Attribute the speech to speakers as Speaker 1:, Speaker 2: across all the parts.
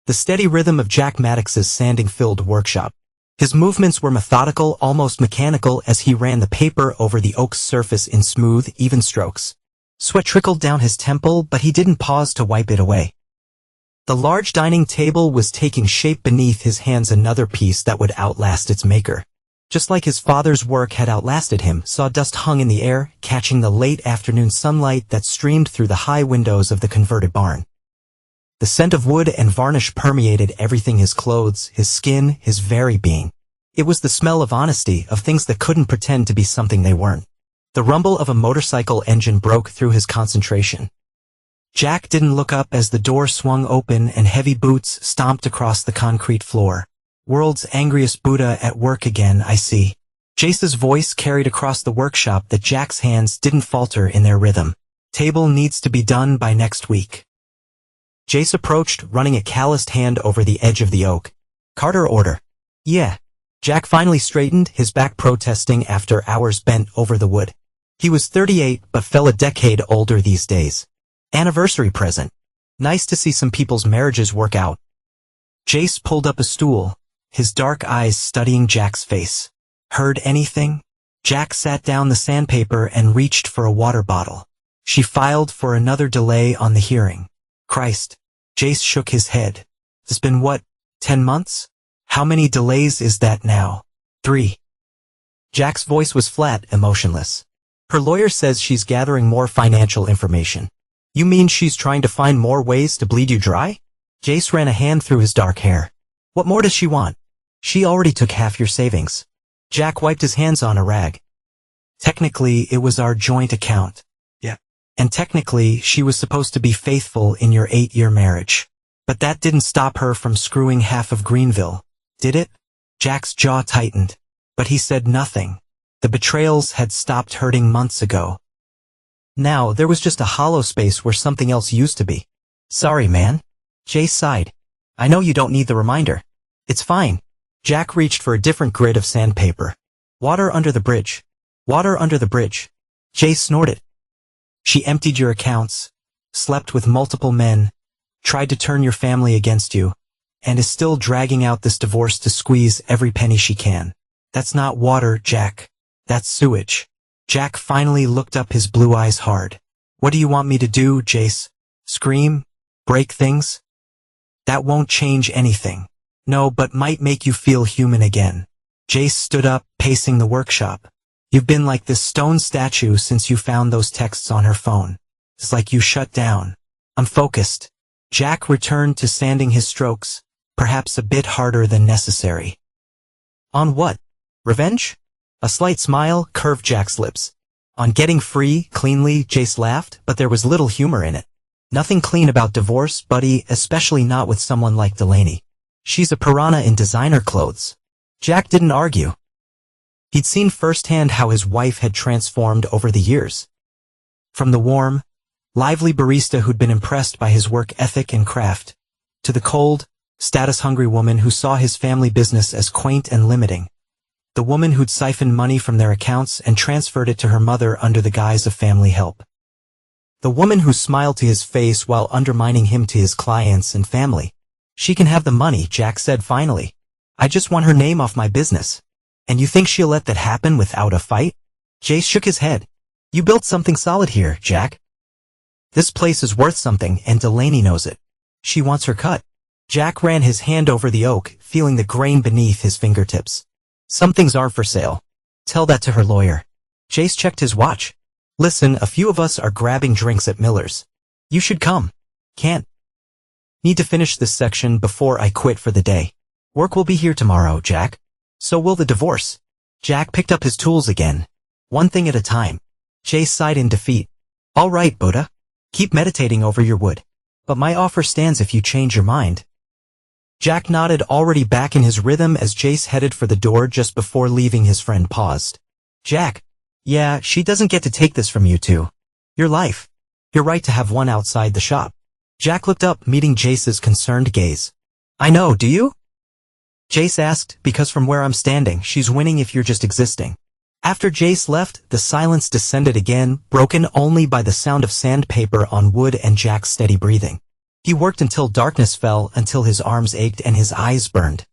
Speaker 1: the steady rhythm of Jack Maddox's sanding-filled workshop. His movements were methodical, almost mechanical, as he ran the paper over the oak's surface in smooth, even strokes. Sweat trickled down his temple, but he didn't pause to wipe it away. The large dining table was taking shape beneath his hands, another piece that would outlast its maker. Just like his father's work had outlasted him, sawdust hung in the air, catching the late afternoon sunlight that streamed through the high windows of the converted barn. The scent of wood and varnish permeated everything: his clothes, his skin, his very being. It was the smell of honesty, of things that couldn't pretend to be something they weren't. The rumble of a motorcycle engine broke through his concentration. Jack didn't look up as the door swung open and heavy boots stomped across the concrete floor. "World's angriest Buddha at work again, I see." Jace's voice carried across the workshop that Jack's hands didn't falter in their rhythm. "Table needs to be done by next week." Jace approached, running a calloused hand over the edge of the oak. "Carter order." "Yeah." Jack finally straightened, his back protesting after hours bent over the wood. He was 38, but felt a decade older these days. "Anniversary present. Nice to see some people's marriages work out." Jace pulled up a stool, his dark eyes studying Jack's face. "Heard anything?" Jack sat down the sandpaper and reached for a water bottle. "She filed for another delay on the hearing." "Christ." Jace shook his head. "It's been what, 10 months? How many delays is that now?" "3. Jack's voice was flat, emotionless. "Her lawyer says she's gathering more financial information." "You mean she's trying to find more ways to bleed you dry?" Jace ran a hand through his dark hair. "What more does she want? She already took half your savings." Jack wiped his hands on a rag. "Technically, it was our joint account. Yeah. And technically, she was supposed to be faithful in your 8-year marriage. But that didn't stop her from screwing half of Greenville, did it?" Jack's jaw tightened, but he said nothing. The betrayals had stopped hurting months ago. Now, there was just a hollow space where something else used to be. "Sorry, man." Jace sighed. "I know you don't need the reminder. It's fine." Jack reached for a different grid of sandpaper. "Water under the bridge. Water under the bridge." Jace snorted. "She emptied your accounts, slept with multiple men, tried to turn your family against you, and is still dragging out this divorce to squeeze every penny she can. That's not water, Jack. That's sewage." Jack finally looked up, his blue eyes hard. "What do you want me to do, Jace? Scream? Break things? That won't change anything." "No, but might make you feel human again." Jace stood up, pacing the workshop. "You've been like this stone statue since you found those texts on her phone. It's like you shut down." "I'm focused." Jack returned to sanding his strokes, perhaps a bit harder than necessary. "On what? Revenge?" A slight smile curved Jack's lips. "On getting free, cleanly," Jace laughed, but there was little humor in it. "Nothing clean about divorce, buddy, especially not with someone like Delaney. She's a piranha in designer clothes." Jack didn't argue. He'd seen firsthand how his wife had transformed over the years. From the warm, lively barista who'd been impressed by his work ethic and craft, to the cold, status-hungry woman who saw his family business as quaint and limiting. The woman who'd siphoned money from their accounts and transferred it to her mother under the guise of family help. The woman who smiled to his face while undermining him to his clients and family. "She can have the money," Jack said finally. "I just want her name off my business." "And you think she'll let that happen without a fight?" Jace shook his head. "You built something solid here, Jack. This place is worth something, and Delaney knows it. She wants her cut." Jack ran his hand over the oak, feeling the grain beneath his fingertips. "Some things aren't for sale. Tell that to her lawyer." Jace checked his watch. "Listen, a few of us are grabbing drinks at Miller's. You should come." "Can't. Need to finish this section before I quit for the day. Work will be here tomorrow, Jack. So will the divorce." Jack picked up his tools again. "One thing at a time." Jace sighed in defeat. "All right, Buddha. Keep meditating over your wood. But my offer stands if you change your mind." Jack nodded, already back in his rhythm as Jace headed for the door. Just before leaving, his friend paused. "Jack, yeah, she doesn't get to take this from you two. Your life. You're right to have one outside the shop." Jack looked up, meeting Jace's concerned gaze. "I know, do you?" Jace asked, "Because from where I'm standing, she's winning if you're just existing." After Jace left, the silence descended again, broken only by the sound of sandpaper on wood and Jack's steady breathing. He worked until darkness fell, until his arms ached and his eyes burned.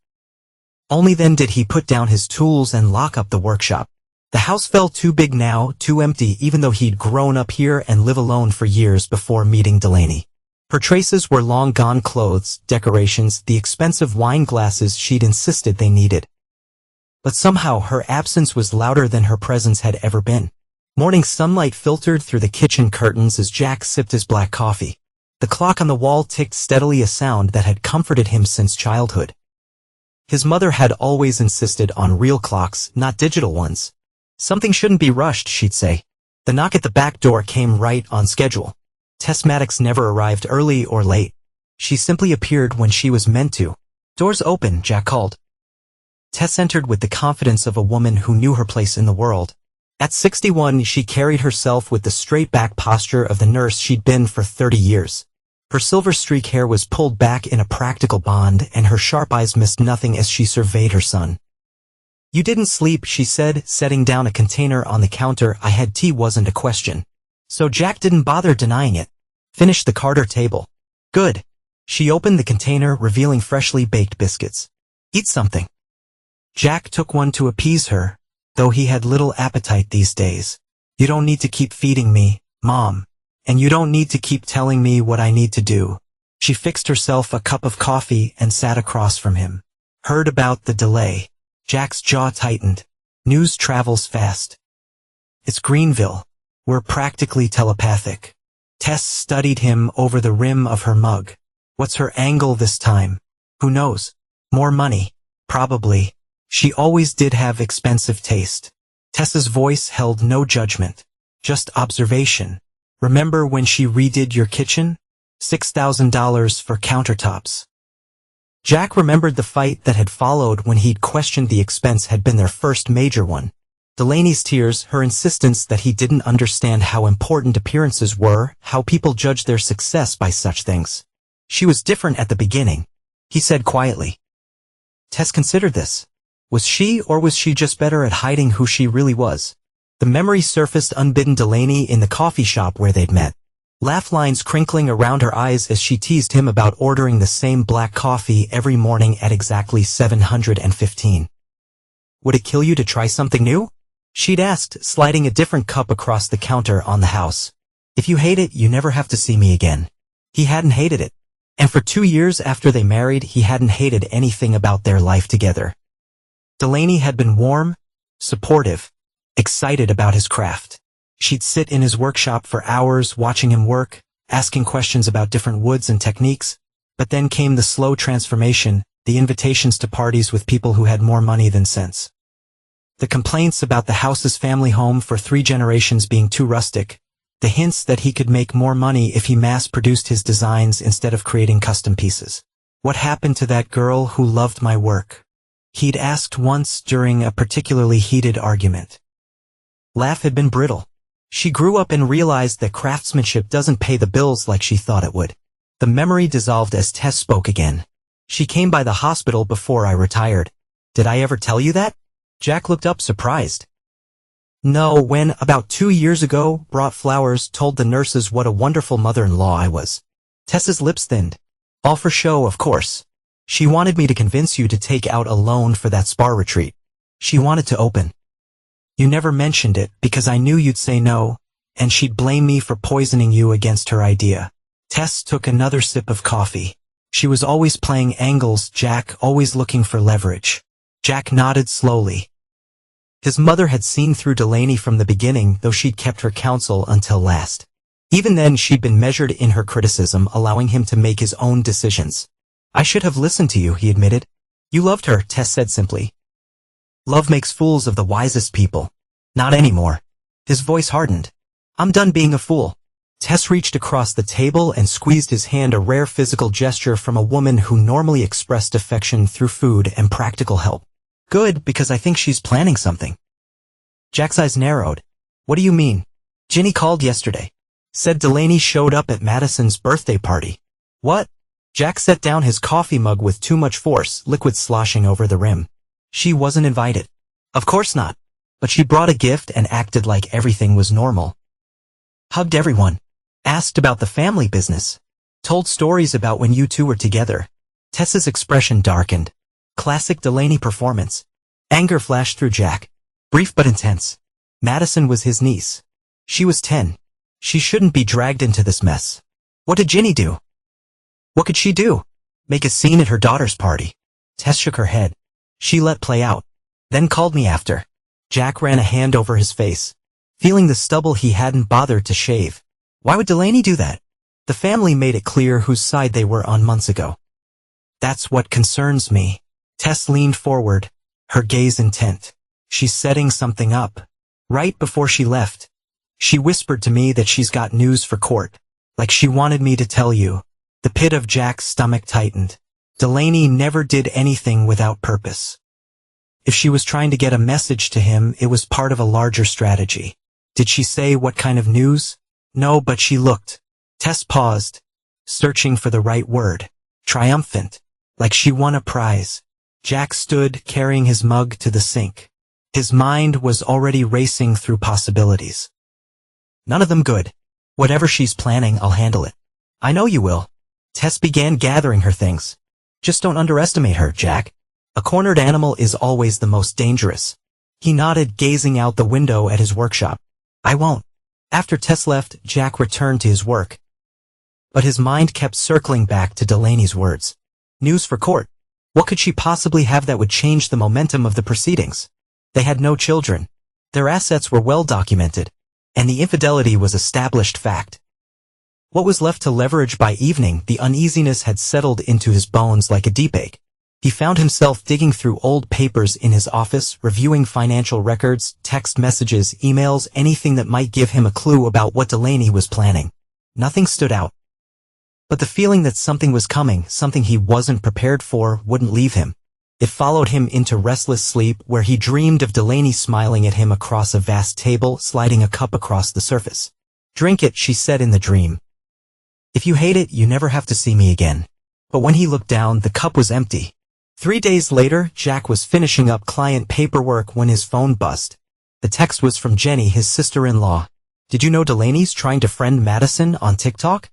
Speaker 1: Only then did he put down his tools and lock up the workshop. The house felt too big now, too empty, even though he'd grown up here and lived alone for years before meeting Delaney. Her traces were long gone: clothes, decorations, the expensive wine glasses she'd insisted they needed. But somehow her absence was louder than her presence had ever been. Morning sunlight filtered through the kitchen curtains as Jack sipped his black coffee. The clock on the wall ticked steadily, a sound that had comforted him since childhood. His mother had always insisted on real clocks, not digital ones. Something shouldn't be rushed, she'd say. The knock at the back door came right on schedule. Tess Maddox never arrived early or late. She simply appeared when she was meant to. "Doors open," Jack called. Tess entered with the confidence of a woman who knew her place in the world. At 61, she carried herself with the straight-back posture of the nurse she'd been for 30 years. Her silver streak hair was pulled back in a practical bond, and her sharp eyes missed nothing as she surveyed her son. "You didn't sleep," she said, setting down a container on the counter. "I had tea," wasn't a question. So Jack didn't bother denying it. "Finished the Carter table." "Good." She opened the container, revealing freshly baked biscuits. "Eat something." Jack took one to appease her, though he had little appetite these days. "You don't need to keep feeding me, Mom. And you don't need to keep telling me what I need to do." She fixed herself a cup of coffee and sat across from him. "Heard about the delay?" Jack's jaw tightened. "News travels fast." "It's Greenville." "We're practically telepathic." Tess studied him over the rim of her mug. "What's her angle this time?" "Who knows? More money. Probably. She always did have expensive taste." Tess's voice held no judgment, just observation. "Remember when she redid your kitchen? $6,000 for countertops." Jack remembered the fight that had followed when he'd questioned the expense had been their first major one. Delaney's tears, her insistence that he didn't understand how important appearances were, how people judged their success by such things. "She was different at the beginning," he said quietly. Tess considered this. Was she, or was she just better at hiding who she really was? The memory surfaced unbidden: Delaney in the coffee shop where they'd met. Laugh lines crinkling around her eyes as she teased him about ordering the same black coffee every morning at exactly 7:15. "Would it kill you to try something new?" she'd asked, sliding a different cup across the counter on the house. "If you hate it, you never have to see me again." He hadn't hated it. And for 2 years after they married, he hadn't hated anything about their life together. Delaney had been warm, supportive, excited about his craft. She'd sit in his workshop for hours watching him work, asking questions about different woods and techniques. But then came the slow transformation, the invitations to parties with people who had more money than sense. The complaints about the house's family home for 3 generations being too rustic. The hints that he could make more money if he mass-produced his designs instead of creating custom pieces. "What happened to that girl who loved my work?" he'd asked once during a particularly heated argument. Laugh had been brittle. She grew up and realized that craftsmanship doesn't pay the bills like she thought it would. The memory dissolved as Tess spoke again. "She came by the hospital before I retired. Did I ever tell you that?" Jack looked up surprised. "No, when, about 2 years ago, brought flowers, told the nurses what a wonderful mother-in-law I was." Tess's lips thinned. "All for show, of course. She wanted me to convince you to take out a loan for that spa retreat. She wanted to open. You never mentioned it because I knew you'd say no, and she'd blame me for poisoning you against her idea." Tess took another sip of coffee. "She was always playing angles, Jack, always looking for leverage." Jack nodded slowly. His mother had seen through Delaney from the beginning, though she'd kept her counsel until last. Even then, she'd been measured in her criticism, allowing him to make his own decisions. "I should have listened to you," he admitted. "You loved her," Tess said simply. "Love makes fools of the wisest people." "Not anymore." His voice hardened. "I'm done being a fool." Tess reached across the table and squeezed his hand, a rare physical gesture from a woman who normally expressed affection through food and practical help. "Good, because I think she's planning something." Jack's eyes narrowed. "What do you mean?" "Ginny called yesterday. Said Delaney showed up at Madison's birthday party." "What?" Jack set down his coffee mug with too much force, liquid sloshing over the rim. "She wasn't invited." "Of course not. But she brought a gift and acted like everything was normal. Hugged everyone. Asked about the family business." Told stories about when you two were together. Tess's expression darkened. Classic Delaney performance. Anger flashed through Jack. Brief but intense. Madison was his niece. She was 10. She shouldn't be dragged into this mess. What did Ginny do? What could she do? Make a scene at her daughter's party. Tess shook her head. She let play out. Then called me after. Jack ran a hand over his face, feeling the stubble he hadn't bothered to shave. Why would Delaney do that? The family made it clear whose side they were on months ago. That's what concerns me. Tess leaned forward, her gaze intent. She's setting something up. Right before she left, she whispered to me that she's got news for court. Like she wanted me to tell you. The pit of Jack's stomach tightened. Delaney never did anything without purpose. If she was trying to get a message to him, it was part of a larger strategy. Did she say what kind of news? No, but she looked. Tess paused, searching for the right word. Triumphant. Like she won a prize. Jack stood, carrying his mug to the sink. His mind was already racing through possibilities. None of them good. Whatever she's planning, I'll handle it. I know you will. Tess began gathering her things. Just don't underestimate her, Jack. A cornered animal is always the most dangerous. He nodded, gazing out the window at his workshop. I won't. After Tess left, Jack returned to his work. But his mind kept circling back to Delaney's words. News for court. What could she possibly have that would change the momentum of the proceedings? They had no children. Their assets were well documented. And the infidelity was established fact. What was left to leverage by evening? The uneasiness had settled into his bones like a deep ache. He found himself digging through old papers in his office, reviewing financial records, text messages, emails, anything that might give him a clue about what Delaney was planning. Nothing stood out. But the feeling that something was coming, something he wasn't prepared for, wouldn't leave him. It followed him into restless sleep, where he dreamed of Delaney smiling at him across a vast table, sliding a cup across the surface. Drink it, she said in the dream. If you hate it, you never have to see me again. But when he looked down, the cup was empty. 3 days later, Jack was finishing up client paperwork when his phone buzzed. The text was from Jenny, his sister-in-law. Did you know Delaney's trying to friend Madison on TikTok?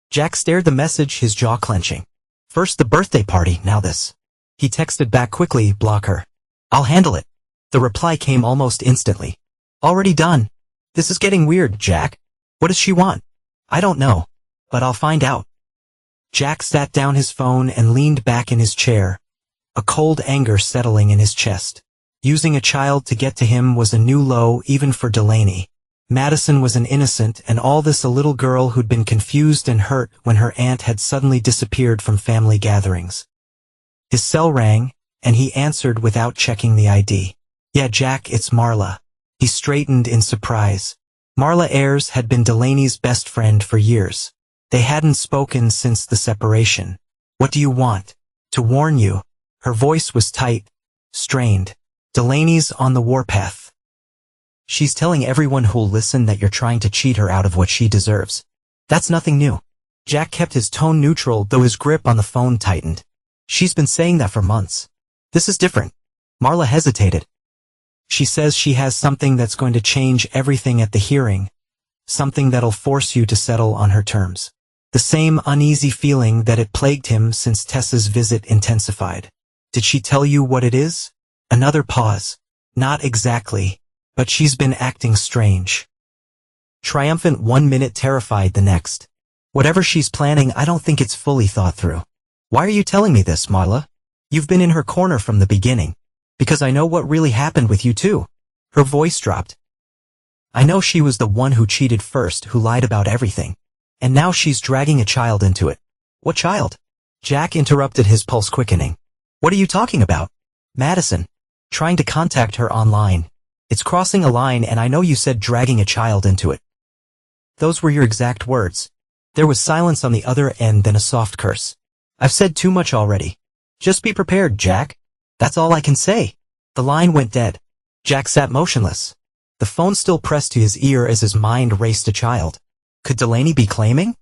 Speaker 1: Jack stared the message, his jaw clenching. First the birthday party, now this. He texted back quickly, block her. I'll handle it. The reply came almost instantly. Already done. This is getting weird, Jack. What does she want? I don't know. But I'll find out. Jack sat down his phone and leaned back in his chair, a cold anger settling in his chest. Using a child to get to him was a new low even for Delaney. Madison was an innocent, and all this a little girl who'd been confused and hurt when her aunt had suddenly disappeared from family gatherings. His cell rang, and he answered without checking the ID. Yeah, Jack, it's Marla. He straightened in surprise. Marla Ayres had been Delaney's best friend for years. They hadn't spoken since the separation. What do you want? To warn you. Her voice was tight, strained. Delaney's on the warpath. She's telling everyone who'll listen that you're trying to cheat her out of what she deserves. That's nothing new. Jack kept his tone neutral, though his grip on the phone tightened. She's been saying that for months. This is different. Marla hesitated. She says she has something that's going to change everything at the hearing. Something that'll force you to settle on her terms. The same uneasy feeling that had plagued him since Tess's visit intensified. Did she tell you what it is? Another pause. Not exactly, but she's been acting strange. Triumphant 1 minute, terrified the next. Whatever she's planning, I don't think it's fully thought through. Why are you telling me this, Marla? You've been in her corner from the beginning. Because I know what really happened with you too. Her voice dropped. I know she was the one who cheated first, who lied about everything. And now she's dragging a child into it. What child? Jack interrupted, his pulse quickening. What are you talking about? Madison. Trying to contact her online. It's crossing a line, and I know you said dragging a child into it. Those were your exact words. There was silence on the other end, then a soft curse. I've said too much already. Just be prepared, Jack. That's all I can say. The line went dead. Jack sat motionless. The phone still pressed to his ear as his mind raced a child. Could Delaney be claiming?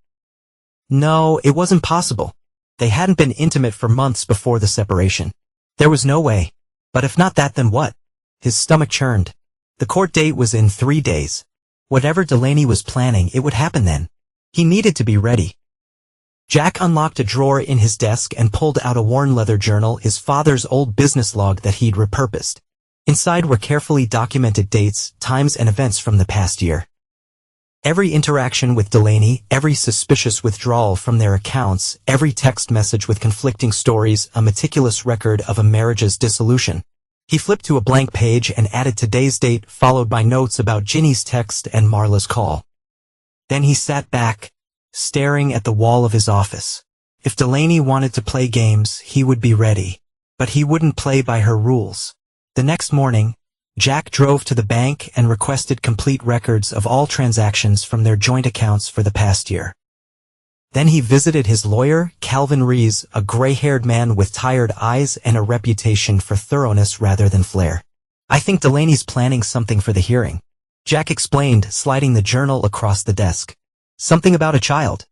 Speaker 1: No, it wasn't possible. They hadn't been intimate for months before the separation. There was no way. But if not that, then what? His stomach churned. The court date was in 3 days. Whatever Delaney was planning, it would happen then. He needed to be ready. Jack unlocked a drawer in his desk and pulled out a worn leather journal, his father's old business log that he'd repurposed. Inside were carefully documented dates, times, and events from the past year. Every interaction with Delaney, every suspicious withdrawal from their accounts, every text message with conflicting stories, a meticulous record of a marriage's dissolution. He flipped to a blank page and added today's date, followed by notes about Ginny's text and Marla's call. Then he sat back, staring at the wall of his office. If Delaney wanted to play games, he would be ready. But he wouldn't play by her rules. The next morning, Jack drove to the bank and requested complete records of all transactions from their joint accounts for the past year. Then he visited his lawyer, Calvin Rees, a gray-haired man with tired eyes and a reputation for thoroughness rather than flair. "I think Delaney's planning something for the hearing," Jack explained, sliding the journal across the desk. "Something about a child."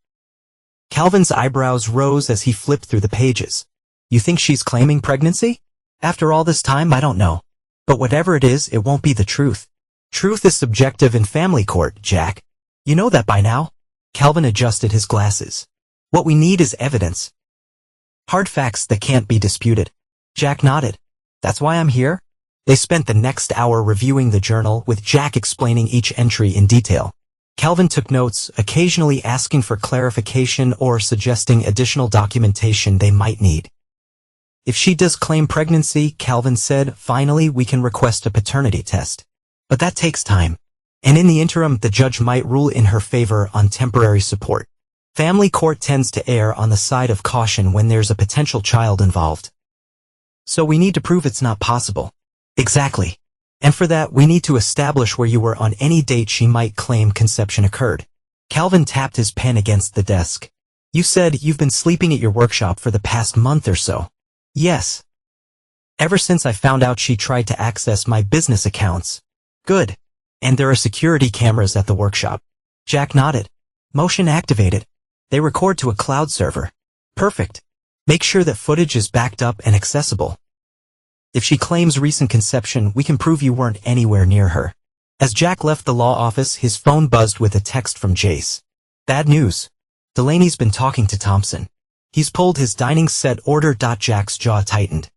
Speaker 1: Calvin's eyebrows rose as he flipped through the pages. "You think she's claiming pregnancy? After all this time, I don't know. But whatever it is, it won't be the truth. Truth is subjective in family court, Jack. You know that by now." Calvin adjusted his glasses. "What we need is evidence. Hard facts that can't be disputed." Jack nodded. "That's why I'm here." They spent the next hour reviewing the journal, with Jack explaining each entry in detail. Calvin took notes, occasionally asking for clarification or suggesting additional documentation they might need. "If she does claim pregnancy," Calvin said, "finally we can request a paternity test. But that takes time. And in the interim, the judge might rule in her favor on temporary support. Family court tends to err on the side of caution when there's a potential child involved. So we need to prove it's not possible." "Exactly. And for that, we need to establish where you were on any date she might claim conception occurred." Calvin tapped his pen against the desk. "You said you've been sleeping at your workshop for the past month or so." "Yes. Ever since I found out she tried to access my business accounts." "Good. And there are security cameras at the workshop." Jack nodded. "Motion activated. They record to a cloud server." "Perfect. Make sure that footage is backed up and accessible. If she claims recent conception, we can prove you weren't anywhere near her." As Jack left the law office, his phone buzzed with a text from Jace. "Bad news. Delaney's been talking to Thompson. He's pulled his dining set order." Jack's jaw tightened.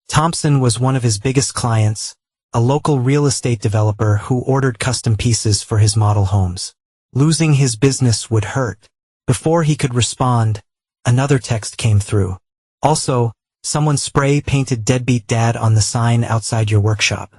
Speaker 1: Thompson was one of his biggest clients, a local real estate developer who ordered custom pieces for his model homes. Losing his business would hurt. Before he could respond, another text came through. "Also, someone spray-painted deadbeat dad on the sign outside your workshop.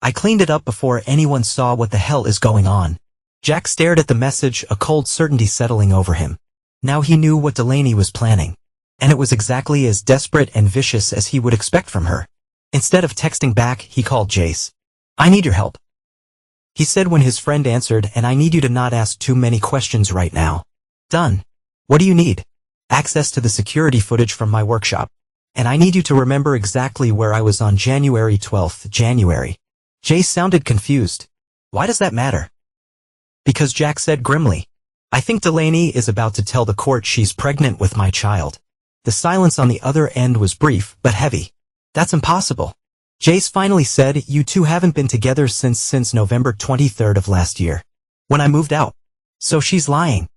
Speaker 1: I cleaned it up before anyone saw what the hell is going on." Jack stared at the message, a cold certainty settling over him. Now he knew what Delaney was planning, and it was exactly as desperate and vicious as he would expect from her. Instead of texting back, he called Jace. "I need your help," he said when his friend answered, "and I need you to not ask too many questions right now." "Done. What do you need?" "Access to the security footage from my workshop. And I need you to remember exactly where I was on January 12th. January. Jace sounded confused. "Why does that matter?" "Because," Jack said grimly, "I think Delaney is about to tell the court she's pregnant with my child." The silence on the other end was brief, but heavy. "That's impossible." Jace finally said, "You two haven't been together since November 23rd of last year, when I moved out. So she's lying."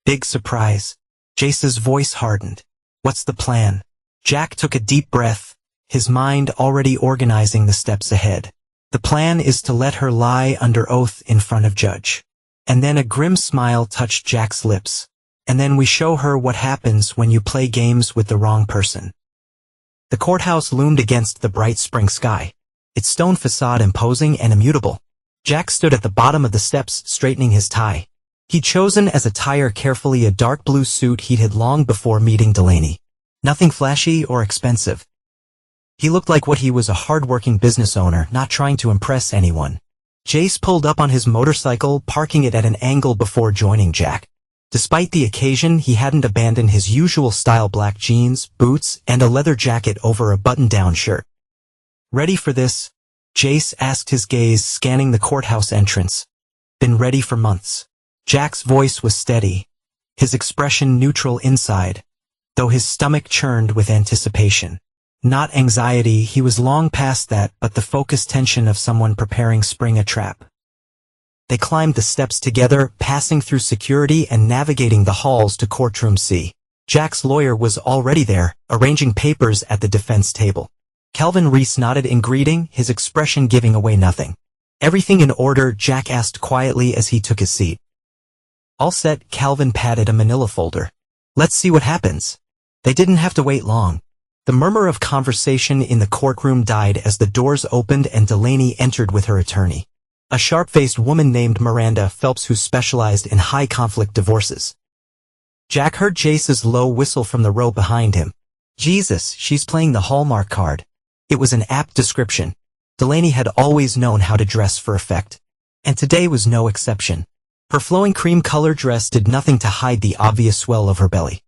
Speaker 1: Big surprise. Jace's voice hardened. "What's the plan?" Jack took a deep breath, his mind already organizing the steps ahead. "The plan is to let her lie under oath in front of Judge." And then a grim smile touched Jack's lips. "And then we show her what happens when you play games with the wrong person." The courthouse loomed against the bright spring sky, its stone facade imposing and immutable. Jack stood at the bottom of the steps, straightening his tie. He'd chosen as attire carefully a dark blue suit he'd had long before meeting Delaney. Nothing flashy or expensive. He looked like what he was, a hard-working business owner, not trying to impress anyone. Jace pulled up on his motorcycle, parking it at an angle before joining Jack. Despite the occasion, he hadn't abandoned his usual style: black jeans, boots, and a leather jacket over a button-down shirt. "Ready for this?" Jace asked, his gaze scanning the courthouse entrance. "Been ready for months." Jack's voice was steady, his expression neutral inside, though his stomach churned with anticipation. Not anxiety, he was long past that, but the focused tension of someone preparing spring a trap. They climbed the steps together, passing through security and navigating the halls to courtroom C. Jack's lawyer was already there, arranging papers at the defense table. Calvin Reese nodded in greeting, his expression giving away nothing. "Everything in order?" Jack asked quietly as he took his seat. "All set." Calvin patted a manila folder. "Let's see what happens." They didn't have to wait long. The murmur of conversation in the courtroom died as the doors opened and Delaney entered with her attorney, a sharp-faced woman named Miranda Phelps who specialized in high-conflict divorces. Jack heard Jace's low whistle from the row behind him. "Jesus, she's playing the Hallmark card." It was an apt description. Delaney had always known how to dress for effect, and today was no exception. Her flowing cream-colored dress did nothing to hide the obvious swell of her belly.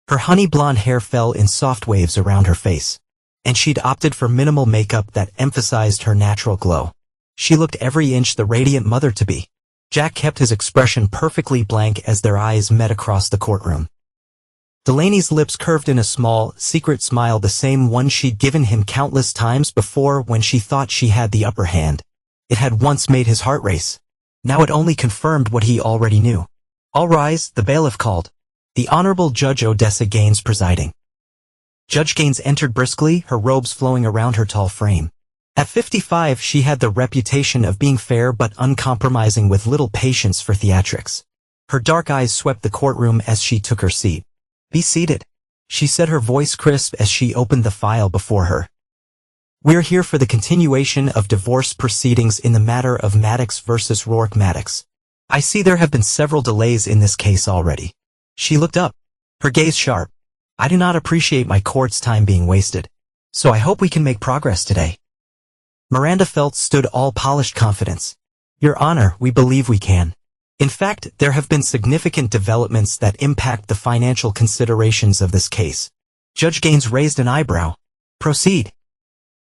Speaker 1: Her honey blonde hair fell in soft waves around her face, and she'd opted for minimal makeup that emphasized her natural glow. She looked every inch the radiant mother-to-be. Jack kept his expression perfectly blank as their eyes met across the courtroom. Delaney's lips curved in a small, secret smile, the same one she'd given him countless times before when she thought she had the upper hand. It had once made his heart race. Now it only confirmed what he already knew. "All rise," the bailiff called. The Honorable Judge Odessa Gaines presiding. Judge Gaines entered briskly, her robes flowing around her tall frame. At 55, she had the reputation of being fair but uncompromising, with little patience for theatrics. Her dark eyes swept the courtroom as she took her seat. "Be seated," she said, her voice crisp as she opened the file before her. "We're here for the continuation of divorce proceedings in the matter of Maddox versus Rourke Maddox. I see there have been several delays in this case already." She looked up, her gaze sharp. "I do not appreciate my court's time being wasted, so I hope we can make progress today." Miranda Phelps stood all polished confidence. "Your Honor, we believe we can. In fact, there have been significant developments that impact the financial considerations of this case." Judge Gaines raised an eyebrow. "Proceed."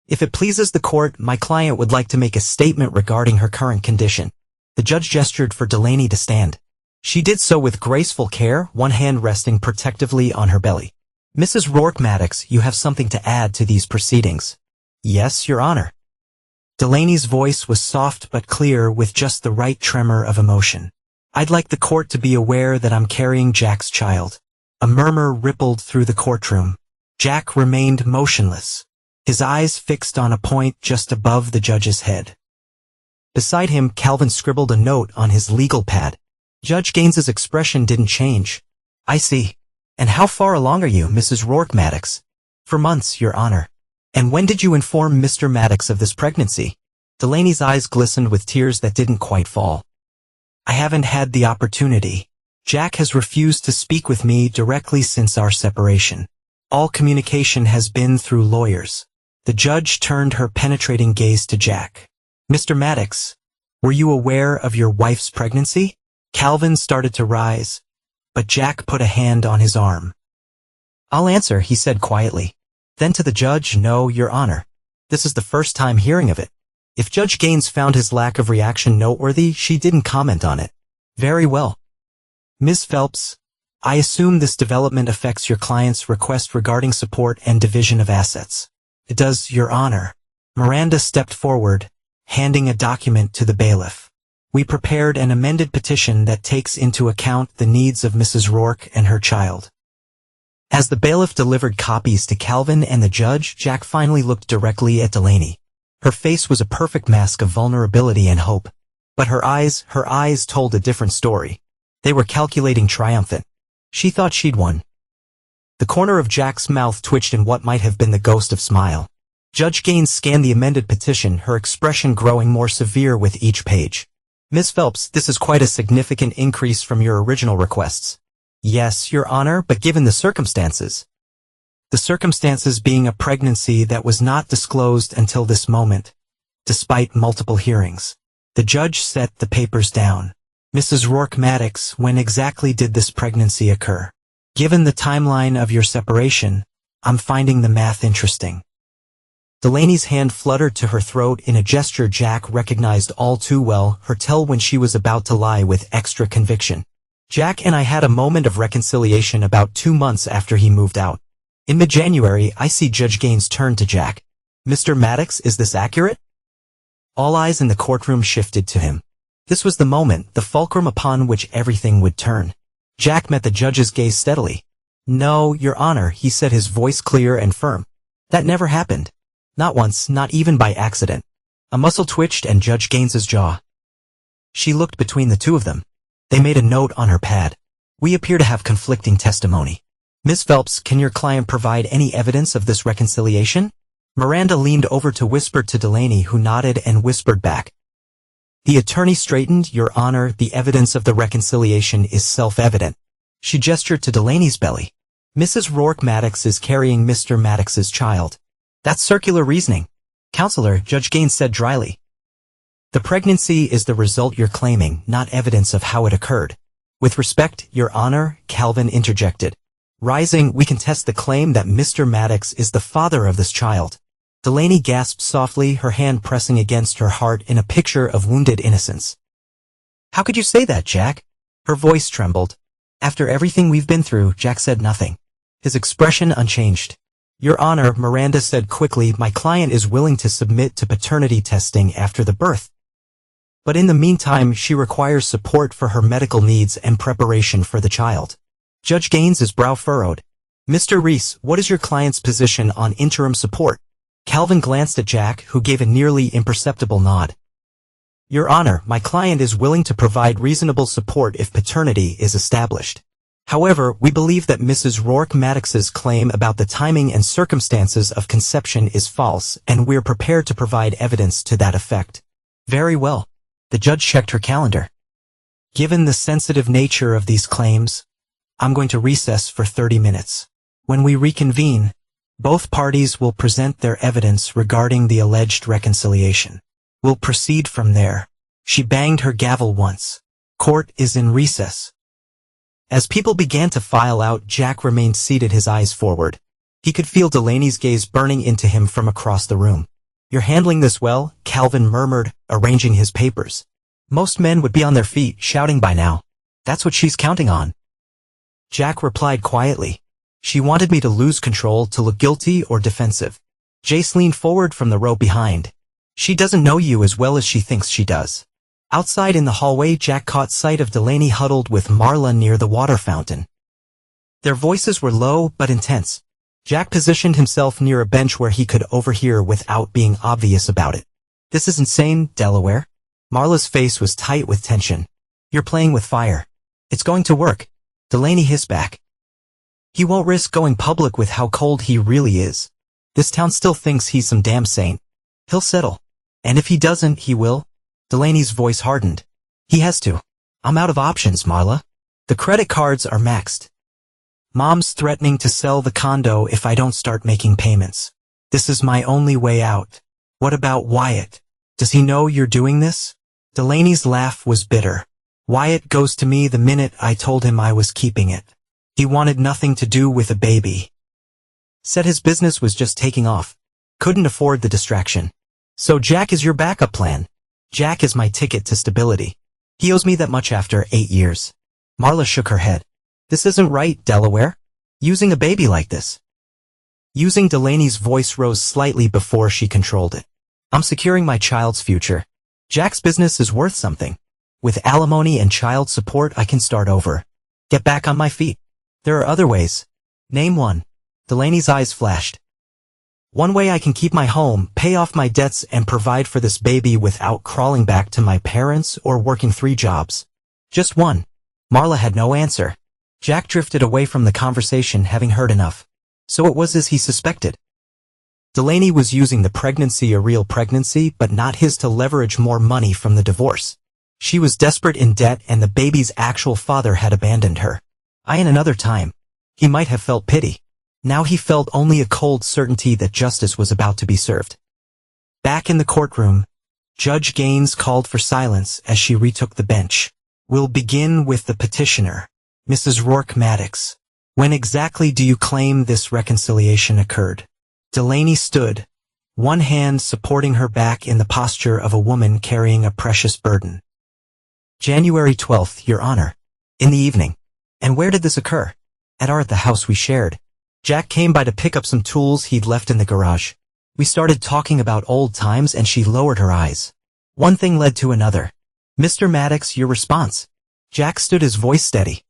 Speaker 1: "If it pleases the court, my client would like to make a statement regarding her current condition." The judge gestured for Delaney to stand. She did so with graceful care, one hand resting protectively on her belly. "Mrs. Rourke Maddox, you have something to add to these proceedings." "Yes, Your Honor." Delaney's voice was soft but clear, with just the right tremor of emotion. "I'd like the court to be aware that I'm carrying Jack's child." A murmur rippled through the courtroom. Jack remained motionless, his eyes fixed on a point just above the judge's head. Beside him, Calvin scribbled a note on his legal pad. Judge Gaines's expression didn't change. "I see. And how far along are you, Mrs. Rourke Maddox?" "For months, Your Honor." "And when did you inform Mr. Maddox of this pregnancy?" Delaney's eyes glistened with tears that didn't quite fall. "I haven't had the opportunity. Jack has refused to speak with me directly since our separation. All communication has been through lawyers." The judge turned her penetrating gaze to Jack. "Mr. Maddox, were you aware of your wife's pregnancy?" Calvin started to rise, but Jack put a hand on his arm. "I'll answer," he said quietly. Then to the judge, "No, Your Honor. This is the first time hearing of it." If Judge Gaines found his lack of reaction noteworthy, she didn't comment on it. "Very well. Ms. Phelps, I assume this development affects your client's request regarding support and division of assets." "It does, Your Honor." Miranda stepped forward, handing a document to the bailiff. "We prepared an amended petition that takes into account the needs of Mrs. Rourke and her child." As the bailiff delivered copies to Calvin and the judge, Jack finally looked directly at Delaney. Her face was a perfect mask of vulnerability and hope. But her eyes told a different story. They were calculating, triumphant. She thought she'd won. The corner of Jack's mouth twitched in what might have been the ghost of smile. Judge Gaines scanned the amended petition, her expression growing more severe with each page. "Ms. Phelps, this is quite a significant increase from your original requests." "Yes, Your Honor, but given the circumstances." "The circumstances being a pregnancy that was not disclosed until this moment, despite multiple hearings." The judge set the papers down. "Mrs. Rourke Maddox, when exactly did this pregnancy occur? Given the timeline of your separation, I'm finding the math interesting." Delaney's hand fluttered to her throat in a gesture Jack recognized all too well, her tell when she was about to lie with extra conviction. "Jack and I had a moment of reconciliation about 2 months after he moved out. In mid-January, I see Judge Gaines turn to Jack. Mr. Maddox, is this accurate?" All eyes in the courtroom shifted to him. This was the moment, the fulcrum upon which everything would turn. Jack met the judge's gaze steadily. "No, Your Honor," he said, his voice clear and firm. "That never happened. Not once, not even by accident." A muscle twitched and Judge Gaines's jaw. She looked between the two of them. They made a note on her pad. "We appear to have conflicting testimony. Miss Phelps, can your client provide any evidence of this reconciliation?" Miranda leaned over to whisper to Delaney, who nodded and whispered back. The attorney straightened. "Your Honor, the evidence of the reconciliation is self-evident." She gestured to Delaney's belly. "Mrs. Rourke Maddox is carrying Mr. Maddox's child." "That's circular reasoning, Counselor," Judge Gaines said dryly. "The pregnancy is the result you're claiming, not evidence of how it occurred." "With respect, Your Honor," Calvin interjected. Rising, "We contest the claim that Mr. Maddox is the father of this child." Delaney gasped softly, her hand pressing against her heart in a picture of wounded innocence. "How could you say that, Jack?" Her voice trembled. "After everything we've been through," Jack said nothing, his expression unchanged. "Your Honor," Miranda said quickly, "my client is willing to submit to paternity testing after the birth. But in the meantime, she requires support for her medical needs and preparation for the child." Judge Gaines's brow furrowed. "Mr. Reese, what is your client's position on interim support?" Calvin glanced at Jack, who gave a nearly imperceptible nod. "Your Honor, my client is willing to provide reasonable support if paternity is established. However, we believe that Mrs. Rourke Maddox's claim about the timing and circumstances of conception is false, and we're prepared to provide evidence to that effect." "Very well." The judge checked her calendar. "Given the sensitive nature of these claims, I'm going to recess for 30 minutes. When we reconvene, both parties will present their evidence regarding the alleged reconciliation. We'll proceed from there." She banged her gavel once. "Court is in recess." As people began to file out, Jack remained seated, his eyes forward. He could feel Delaney's gaze burning into him from across the room. "You're handling this well," Calvin murmured, arranging his papers. "Most men would be on their feet, shouting by now. That's what she's counting on." Jack replied quietly. "She wanted me to lose control, to look guilty or defensive." Jace leaned forward from the row behind. "She doesn't know you as well as she thinks she does." Outside in the hallway, Jack caught sight of Delaney huddled with Marla near the water fountain. Their voices were low but intense. Jack positioned himself near a bench where he could overhear without being obvious about it. "This is insane, Delaware." Marla's face was tight with tension. "You're playing with fire. It's going to work." Delaney hissed back. "He won't risk going public with how cold he really is. This town still thinks he's some damn saint. He'll settle. And if he doesn't, he will." Delaney's voice hardened. "He has to. I'm out of options, Marla. The credit cards are maxed. Mom's threatening to sell the condo if I don't start making payments. This is my only way out." "What about Wyatt? Does he know you're doing this?" Delaney's laugh was bitter. "Wyatt goes to me the minute I told him I was keeping it. He wanted nothing to do with a baby. Said his business was just taking off. Couldn't afford the distraction. So Jack is your backup plan." "Jack is my ticket to stability. He owes me that much after 8 years. Marla shook her head. "This isn't right, Delaware. Using a baby like this." Using Delaney's voice rose slightly before she controlled it. "I'm securing my child's future. Jack's business is worth something. With alimony and child support, I can start over. Get back on my feet. There are other ways." "Name one." Delaney's eyes flashed. "One way I can keep my home, pay off my debts, and provide for this baby without crawling back to my parents or working 3 jobs. Just one." Marla had no answer. Jack drifted away from the conversation, having heard enough. So it was as he suspected. Delaney was using the pregnancy, a real pregnancy, but not his, to leverage more money from the divorce. She was desperate, in debt, and the baby's actual father had abandoned her. In another time, he might have felt pity. Now he felt only a cold certainty that justice was about to be served. Back in the courtroom, Judge Gaines called for silence as she retook the bench. "We'll begin with the petitioner, Mrs. Rourke Maddox. When exactly do you claim this reconciliation occurred?" Delaney stood, one hand supporting her back in the posture of a woman carrying a precious burden. "January 12th, Your Honor. In the evening." "And where did this occur?" "At the house we shared. Jack came by to pick up some tools he'd left in the garage. We started talking about old times and she lowered her eyes. One thing led to another. Mr. Maddox, your response. Jack stood, his voice steady.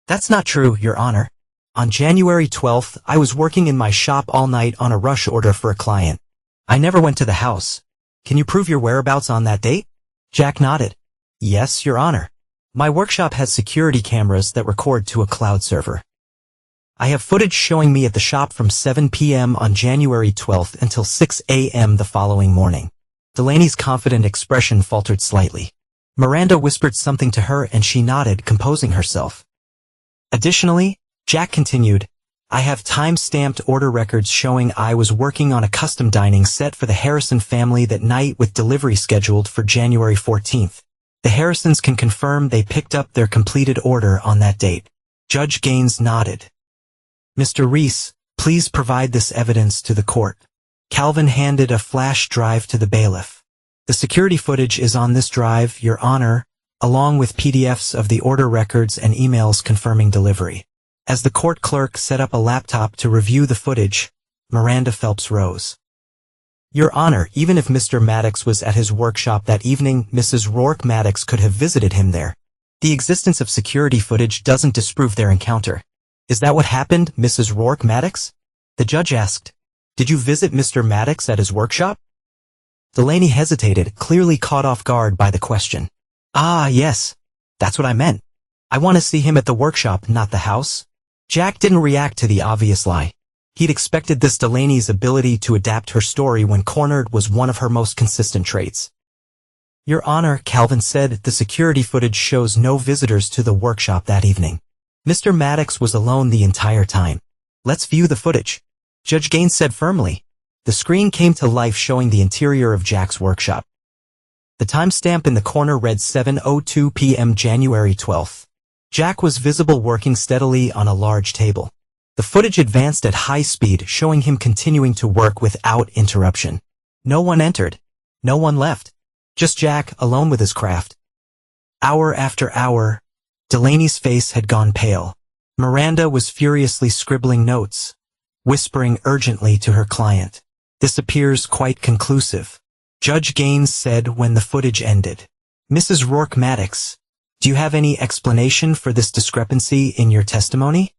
Speaker 1: That's not true, Your Honor. On January 12th, I was working in my shop all night on a rush order for a client. I never went to the house. Can you prove your whereabouts on that date? Jack nodded. Yes, Your Honor. My workshop has security cameras that record to a cloud server. I have footage showing me at the shop from 7 p.m. on January 12th until 6 a.m. the following morning. Delaney's confident expression faltered slightly. Miranda whispered something to her and she nodded, composing herself. Additionally, Jack continued, I have time-stamped order records showing I was working on a custom dining set for the Harrison family that night with delivery scheduled for January 14th. The Harrisons can confirm they picked up their completed order on that date. Judge Gaines nodded. Mr. Reese, please provide this evidence to the court. Calvin handed a flash drive to the bailiff. The security footage is on this drive, Your Honor, along with PDFs of the order records and emails confirming delivery. As the court clerk set up a laptop to review the footage, Miranda Phelps rose. Your Honor, even if Mr. Maddox was at his workshop that evening, Mrs. Rourke Maddox could have visited him there. The existence of security footage doesn't disprove their encounter. Is that what happened, Mrs. Rourke Maddox? The judge asked. Did you visit Mr. Maddox at his workshop? Delaney hesitated, clearly caught off guard by the question. Ah, yes. That's what I meant. I want to see him at the workshop, not the house. Jack didn't react to the obvious lie. He'd expected this. Delaney's ability to adapt her story when cornered was one of her most consistent traits. Your Honor, Calvin said, the security footage shows no visitors to the workshop that evening. Mr. Maddox was alone the entire time. Let's view the footage. Judge Gaines said firmly. The screen came to life showing the interior of Jack's workshop. The timestamp in the corner read 7:02 p.m. January 12th. Jack was visible working steadily on a large table. The footage advanced at high speed, showing him continuing to work without interruption. No one entered. No one left. Just Jack, alone with his craft. Hour after hour, Delaney's face had gone pale. Miranda was furiously scribbling notes, whispering urgently to her client. This appears quite conclusive, Judge Gaines said when the footage ended. Mrs. Rourke Maddox, do you have any explanation for this discrepancy in your testimony?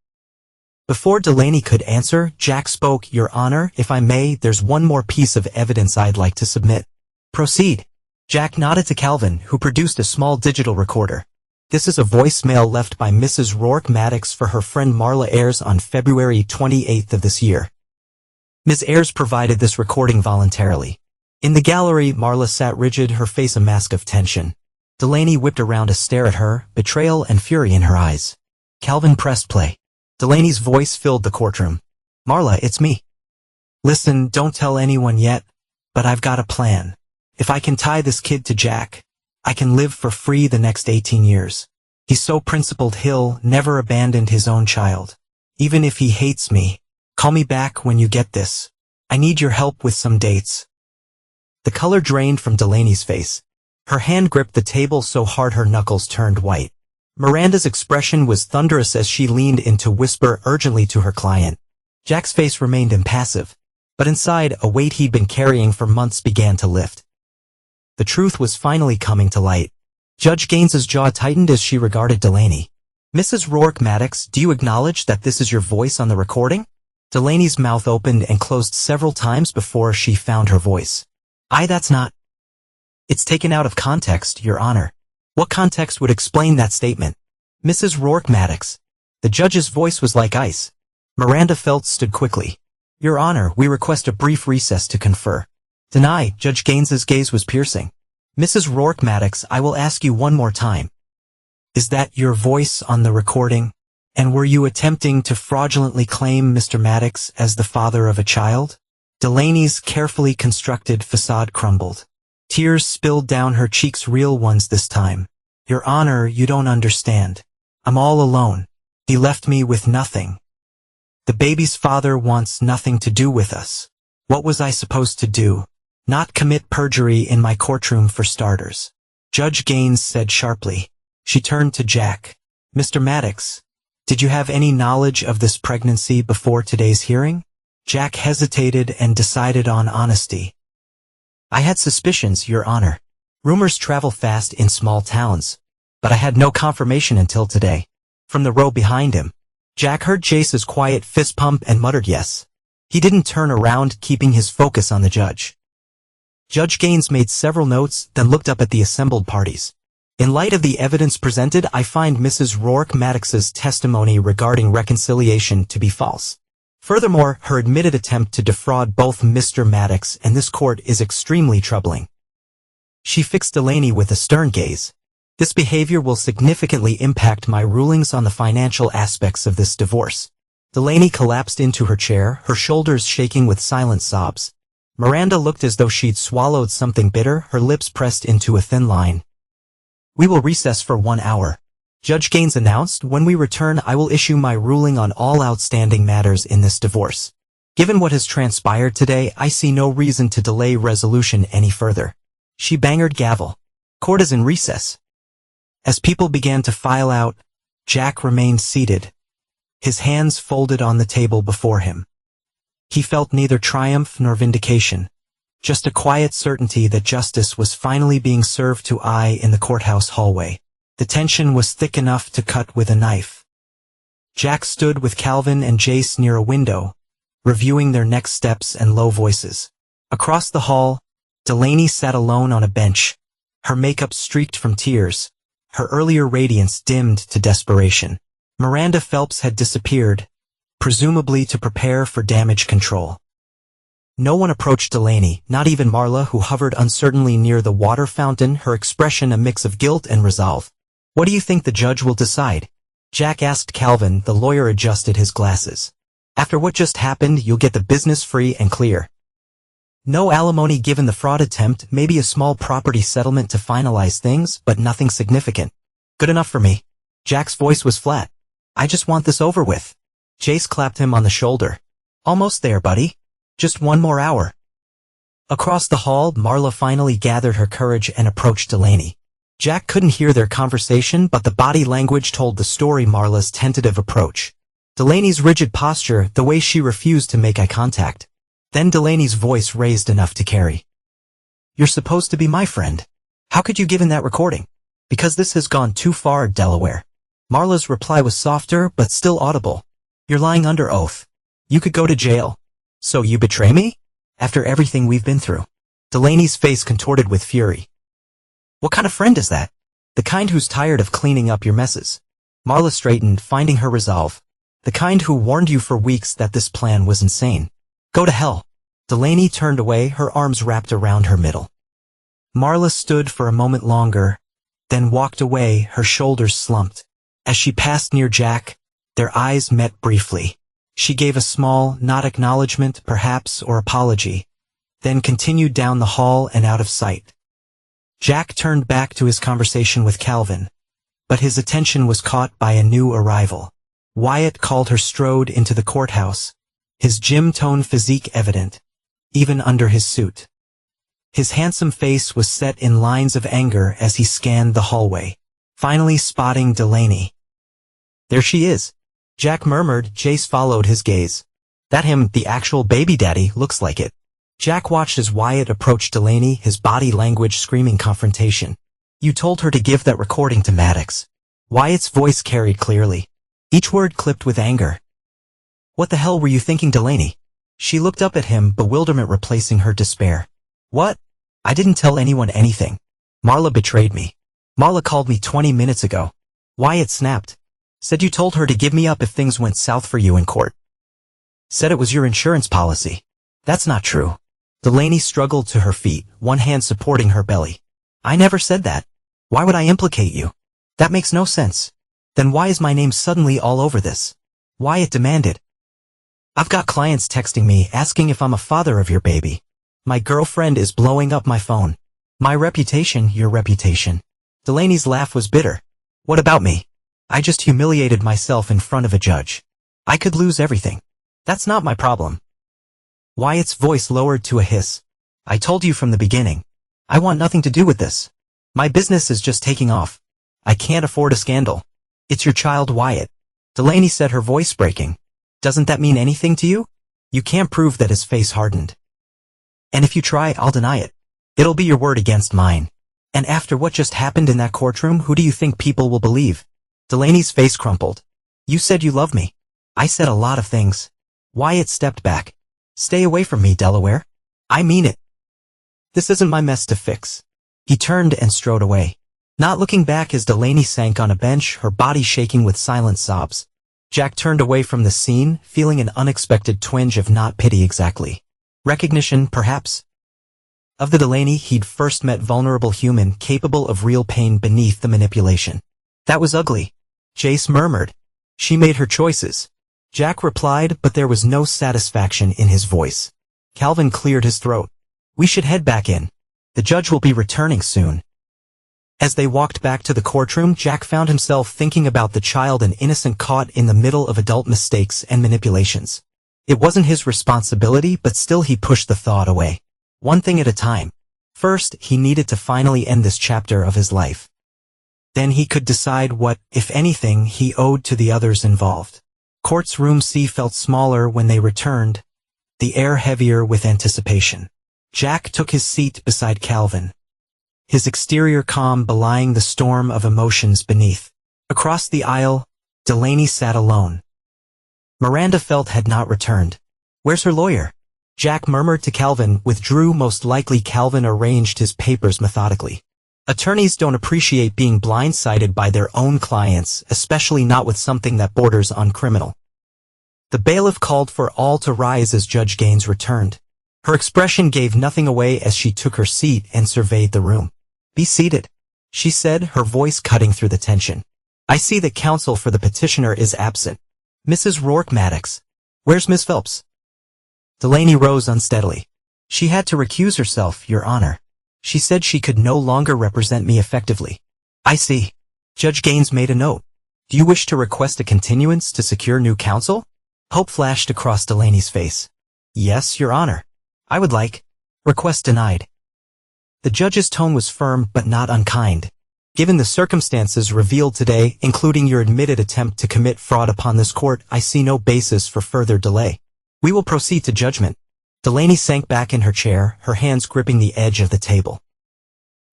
Speaker 1: Before Delaney could answer, Jack spoke. Your Honor, if I may, there's one more piece of evidence I'd like to submit. Proceed. Jack nodded to Calvin, who produced a small digital recorder. This is a voicemail left by Mrs. Rourke Maddox for her friend Marla Ayres on February 28th of this year. Ms. Ayres provided this recording voluntarily. In the gallery, Marla sat rigid, her face a mask of tension. Delaney whipped around to stare at her, betrayal and fury in her eyes. Calvin pressed play. Delaney's voice filled the courtroom. Marla, it's me. Listen, don't tell anyone yet, but I've got a plan. If I can tie this kid to Jack, I can live for free the next 18 years. He's so principled he'll never abandon his own child. Even if he hates me, call me back when you get this. I need your help with some dates. The color drained from Delaney's face. Her hand gripped the table so hard her knuckles turned white. Miranda's expression was thunderous as she leaned in to whisper urgently to her client. Jack's face remained impassive, but inside, a weight he'd been carrying for months began to lift. The truth was finally coming to light. Judge Gaines's jaw tightened as she regarded Delaney. Mrs. Rourke Maddox, do you acknowledge that this is your voice on the recording? Delaney's mouth opened and closed several times before she found her voice. That's not. It's taken out of context, Your Honor. What context would explain that statement? Mrs. Rourke Maddox. The judge's voice was like ice. Miranda Phelps stood quickly. Your Honor, we request a brief recess to confer. Deny. Judge Gaines's gaze was piercing. Mrs. Rourke Maddox, I will ask you one more time. Is that your voice on the recording? And were you attempting to fraudulently claim Mr. Maddox as the father of a child? Delaney's carefully constructed facade crumbled. Tears spilled down her cheeks, real ones this time. Your Honor, you don't understand. I'm all alone. He left me with nothing. The baby's father wants nothing to do with us. What was I supposed to do? Not commit perjury in my courtroom for starters. Judge Gaines said sharply. She turned to Jack. Mr. Maddox, did you have any knowledge of this pregnancy before today's hearing? Jack hesitated and decided on honesty. I had suspicions, Your Honor. Rumors travel fast in small towns. But I had no confirmation until today. From the row behind him, Jack heard Chase's quiet fist pump and muttered yes. He didn't turn around, keeping his focus on the judge. Judge Gaines made several notes, then looked up at the assembled parties. In light of the evidence presented, I find Mrs. Rourke Maddox's testimony regarding reconciliation to be false. Furthermore, her admitted attempt to defraud both Mr. Maddox and this court is extremely troubling. She fixed Delaney with a stern gaze. This behavior will significantly impact my rulings on the financial aspects of this divorce. Delaney collapsed into her chair, her shoulders shaking with silent sobs. Miranda looked as though she'd swallowed something bitter, her lips pressed into a thin line. We will recess for 1 hour. Judge Gaines announced. When we return, I will issue my ruling on all outstanding matters in this divorce. Given what has transpired today, I see no reason to delay resolution any further. She banged gavel. Court is in recess. As people began to file out, Jack remained seated, his hands folded on the table before him. He felt neither triumph nor vindication, just a quiet certainty that justice was finally being served to eye in the courthouse hallway. The tension was thick enough to cut with a knife. Jack stood with Calvin and Jace near a window, reviewing their next steps and low voices. Across the hall, Delaney sat alone on a bench, her makeup streaked from tears, her earlier radiance dimmed to desperation. Miranda Phelps had disappeared, presumably to prepare for damage control. No one approached Delaney, not even Marla, who hovered uncertainly near the water fountain, her expression a mix of guilt and resolve. What do you think the judge will decide? Jack asked Calvin. The lawyer adjusted his glasses. After what just happened, you'll get the business free and clear. No alimony given the fraud attempt, maybe a small property settlement to finalize things, but nothing significant. Good enough for me. Jack's voice was flat. I just want this over with. Chase clapped him on the shoulder. Almost there, buddy. Just 1 more hour. Across the hall, Marla finally gathered her courage and approached Delaney. Jack couldn't hear their conversation, but the body language told the story. Marla's tentative approach, Delaney's rigid posture, the way she refused to make eye contact. Then Delaney's voice raised enough to carry. You're supposed to be my friend. How could you give in that recording? Because this has gone too far, Delaware. Marla's reply was softer, but still audible. You're lying under oath. You could go to jail. So you betray me? After everything we've been through? Delaney's face contorted with fury. What kind of friend is that? The kind who's tired of cleaning up your messes. Marla straightened, finding her resolve. The kind who warned you for weeks that this plan was insane. Go to hell. Delaney turned away, her arms wrapped around her middle. Marla stood for a moment longer, then walked away, her shoulders slumped. As she passed near Jack, their eyes met briefly. She gave a small, not acknowledgement, perhaps, or apology, then continued down the hall and out of sight. Jack turned back to his conversation with Calvin, but his attention was caught by a new arrival. Wyatt Calder strode into the courthouse, his gym-tone physique evident, even under his suit. His handsome face was set in lines of anger as he scanned the hallway, finally spotting Delaney. There she is, Jack murmured. Jace followed his gaze. That him, the actual baby daddy, looks like it. Jack watched as Wyatt approached Delaney, his body language screaming confrontation. You told her to give that recording to Maddox. Wyatt's voice carried clearly, each word clipped with anger. What the hell were you thinking, Delaney? She looked up at him, bewilderment replacing her despair. What? I didn't tell anyone anything. Marla betrayed me. Marla called me 20 minutes ago. Wyatt snapped. Said you told her to give me up if things went south for you in court. Said it was your insurance policy. That's not true. Delaney struggled to her feet, one hand supporting her belly. I never said that. Why would I implicate you? That makes no sense. Then why is my name suddenly all over this? Wyatt demanded. I've got clients texting me asking if I'm a father of your baby. My girlfriend is blowing up my phone. My reputation, your reputation. Delaney's laugh was bitter. What about me? I just humiliated myself in front of a judge. I could lose everything. That's not my problem. Wyatt's voice lowered to a hiss. I told you from the beginning. I want nothing to do with this. My business is just taking off. I can't afford a scandal. It's your child, Wyatt. Delaney said, her voice breaking. Doesn't that mean anything to you? You can't prove that. His face hardened. And if you try, I'll deny it. It'll be your word against mine. And after what just happened in that courtroom, who do you think people will believe? Delaney's face crumpled. You said you love me. I said a lot of things. Wyatt stepped back. Stay away from me, Delaware. I mean it. This isn't my mess to fix. He turned and strode away, not looking back as Delaney sank on a bench, her body shaking with silent sobs. Jack turned away from the scene, feeling an unexpected twinge of not pity exactly. Recognition, perhaps? Of the Delaney he'd first met, vulnerable human, capable of real pain beneath the manipulation. That was ugly. Jace murmured. She made her choices. Jack replied, but there was no satisfaction in his voice. Calvin cleared his throat. We should head back in. The judge will be returning soon. As they walked back to the courtroom, Jack found himself thinking about the child and innocent caught in the middle of adult mistakes and manipulations. It wasn't his responsibility, but still he pushed the thought away. One thing at a time. First, he needed to finally end this chapter of his life. Then he could decide what, if anything, he owed to the others involved. Court's room C felt smaller when they returned, the air heavier with anticipation. Jack took his seat beside Calvin, his exterior calm belying the storm of emotions beneath. Across the aisle, Delaney sat alone. Miranda Felt had not returned. Where's her lawyer? Jack murmured to Calvin, withdrew. Most likely. Calvin arranged his papers methodically. Attorneys don't appreciate being blindsided by their own clients, especially not with something that borders on criminal. The bailiff called for all to rise as Judge Gaines returned. Her expression gave nothing away as she took her seat and surveyed the room. Be seated, she said, her voice cutting through the tension. I see that counsel for the petitioner is absent. Mrs. Rourke Maddox. Where's Miss Phelps? Delaney rose unsteadily. She had to recuse herself, Your Honor. She said she could no longer represent me effectively. I see. Judge Gaines made a note. Do you wish to request a continuance to secure new counsel? Hope flashed across Delaney's face. Yes, Your Honor. I would like. Request denied. The judge's tone was firm but not unkind. Given the circumstances revealed today, including your admitted attempt to commit fraud upon this court, I see no basis for further delay. We will proceed to judgment. Delaney sank back in her chair, her hands gripping the edge of the table.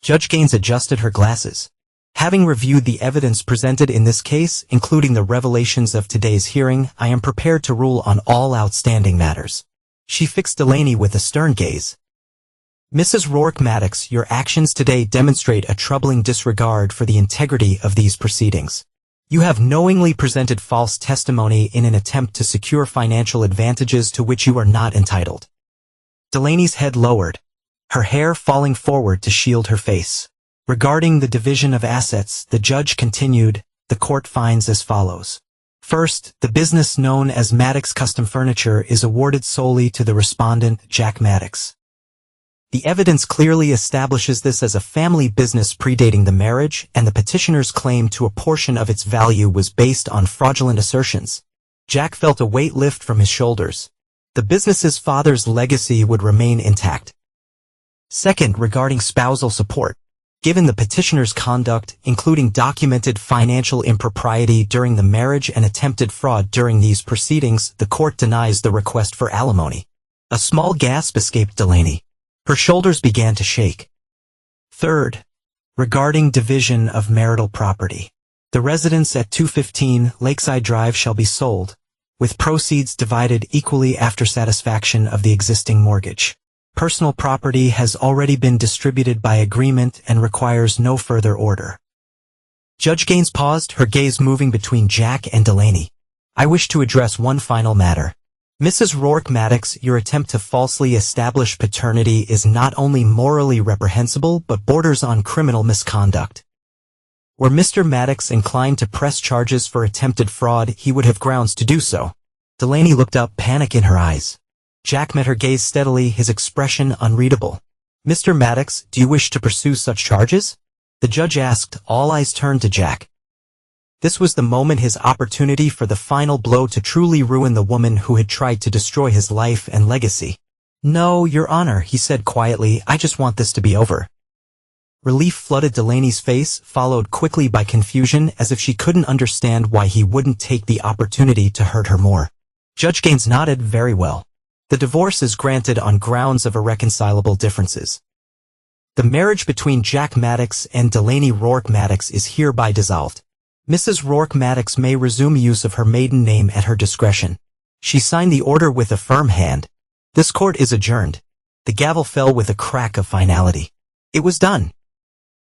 Speaker 1: Judge Gaines adjusted her glasses. Having reviewed the evidence presented in this case, including the revelations of today's hearing, I am prepared to rule on all outstanding matters. She fixed Delaney with a stern gaze. Mrs. Rourke Maddox, your actions today demonstrate a troubling disregard for the integrity of these proceedings. You have knowingly presented false testimony in an attempt to secure financial advantages to which you are not entitled. Delaney's head lowered, her hair falling forward to shield her face. Regarding the division of assets, the judge continued, the court finds as follows. First, the business known as Maddox Custom Furniture is awarded solely to the respondent, Jack Maddox. The evidence clearly establishes this as a family business predating the marriage, and the petitioner's claim to a portion of its value was based on fraudulent assertions. Jack felt a weight lift from his shoulders. The business's father's legacy would remain intact. Second, regarding spousal support. Given the petitioner's conduct, including documented financial impropriety during the marriage and attempted fraud during these proceedings, the court denies the request for alimony. A small gasp escaped Delaney. Her shoulders began to shake. Third, regarding division of marital property. The residence at 215 Lakeside Drive shall be sold, with proceeds divided equally after satisfaction of the existing mortgage. Personal property has already been distributed by agreement and requires no further order. Judge Gaines paused, her gaze moving between Jack and Delaney. I wish to address one final matter. Mrs. Rourke Maddox, your attempt to falsely establish paternity is not only morally reprehensible but borders on criminal misconduct. Were Mr. Maddox inclined to press charges for attempted fraud, he would have grounds to do so. Delaney looked up, panic in her eyes. Jack met her gaze steadily, his expression unreadable. Mr. Maddox, do you wish to pursue such charges? The judge asked, all eyes turned to Jack. This was the moment, his opportunity for the final blow to truly ruin the woman who had tried to destroy his life and legacy. No, Your Honor, he said quietly, I just want this to be over. Relief flooded Delaney's face, followed quickly by confusion, as if she couldn't understand why he wouldn't take the opportunity to hurt her more. Judge Gaines nodded. Very well. The divorce is granted on grounds of irreconcilable differences. The marriage between Jack Maddox and Delaney Rourke Maddox is hereby dissolved. Mrs. Rourke Maddox may resume use of her maiden name at her discretion. She signed the order with a firm hand. This court is adjourned. The gavel fell with a crack of finality. It was done.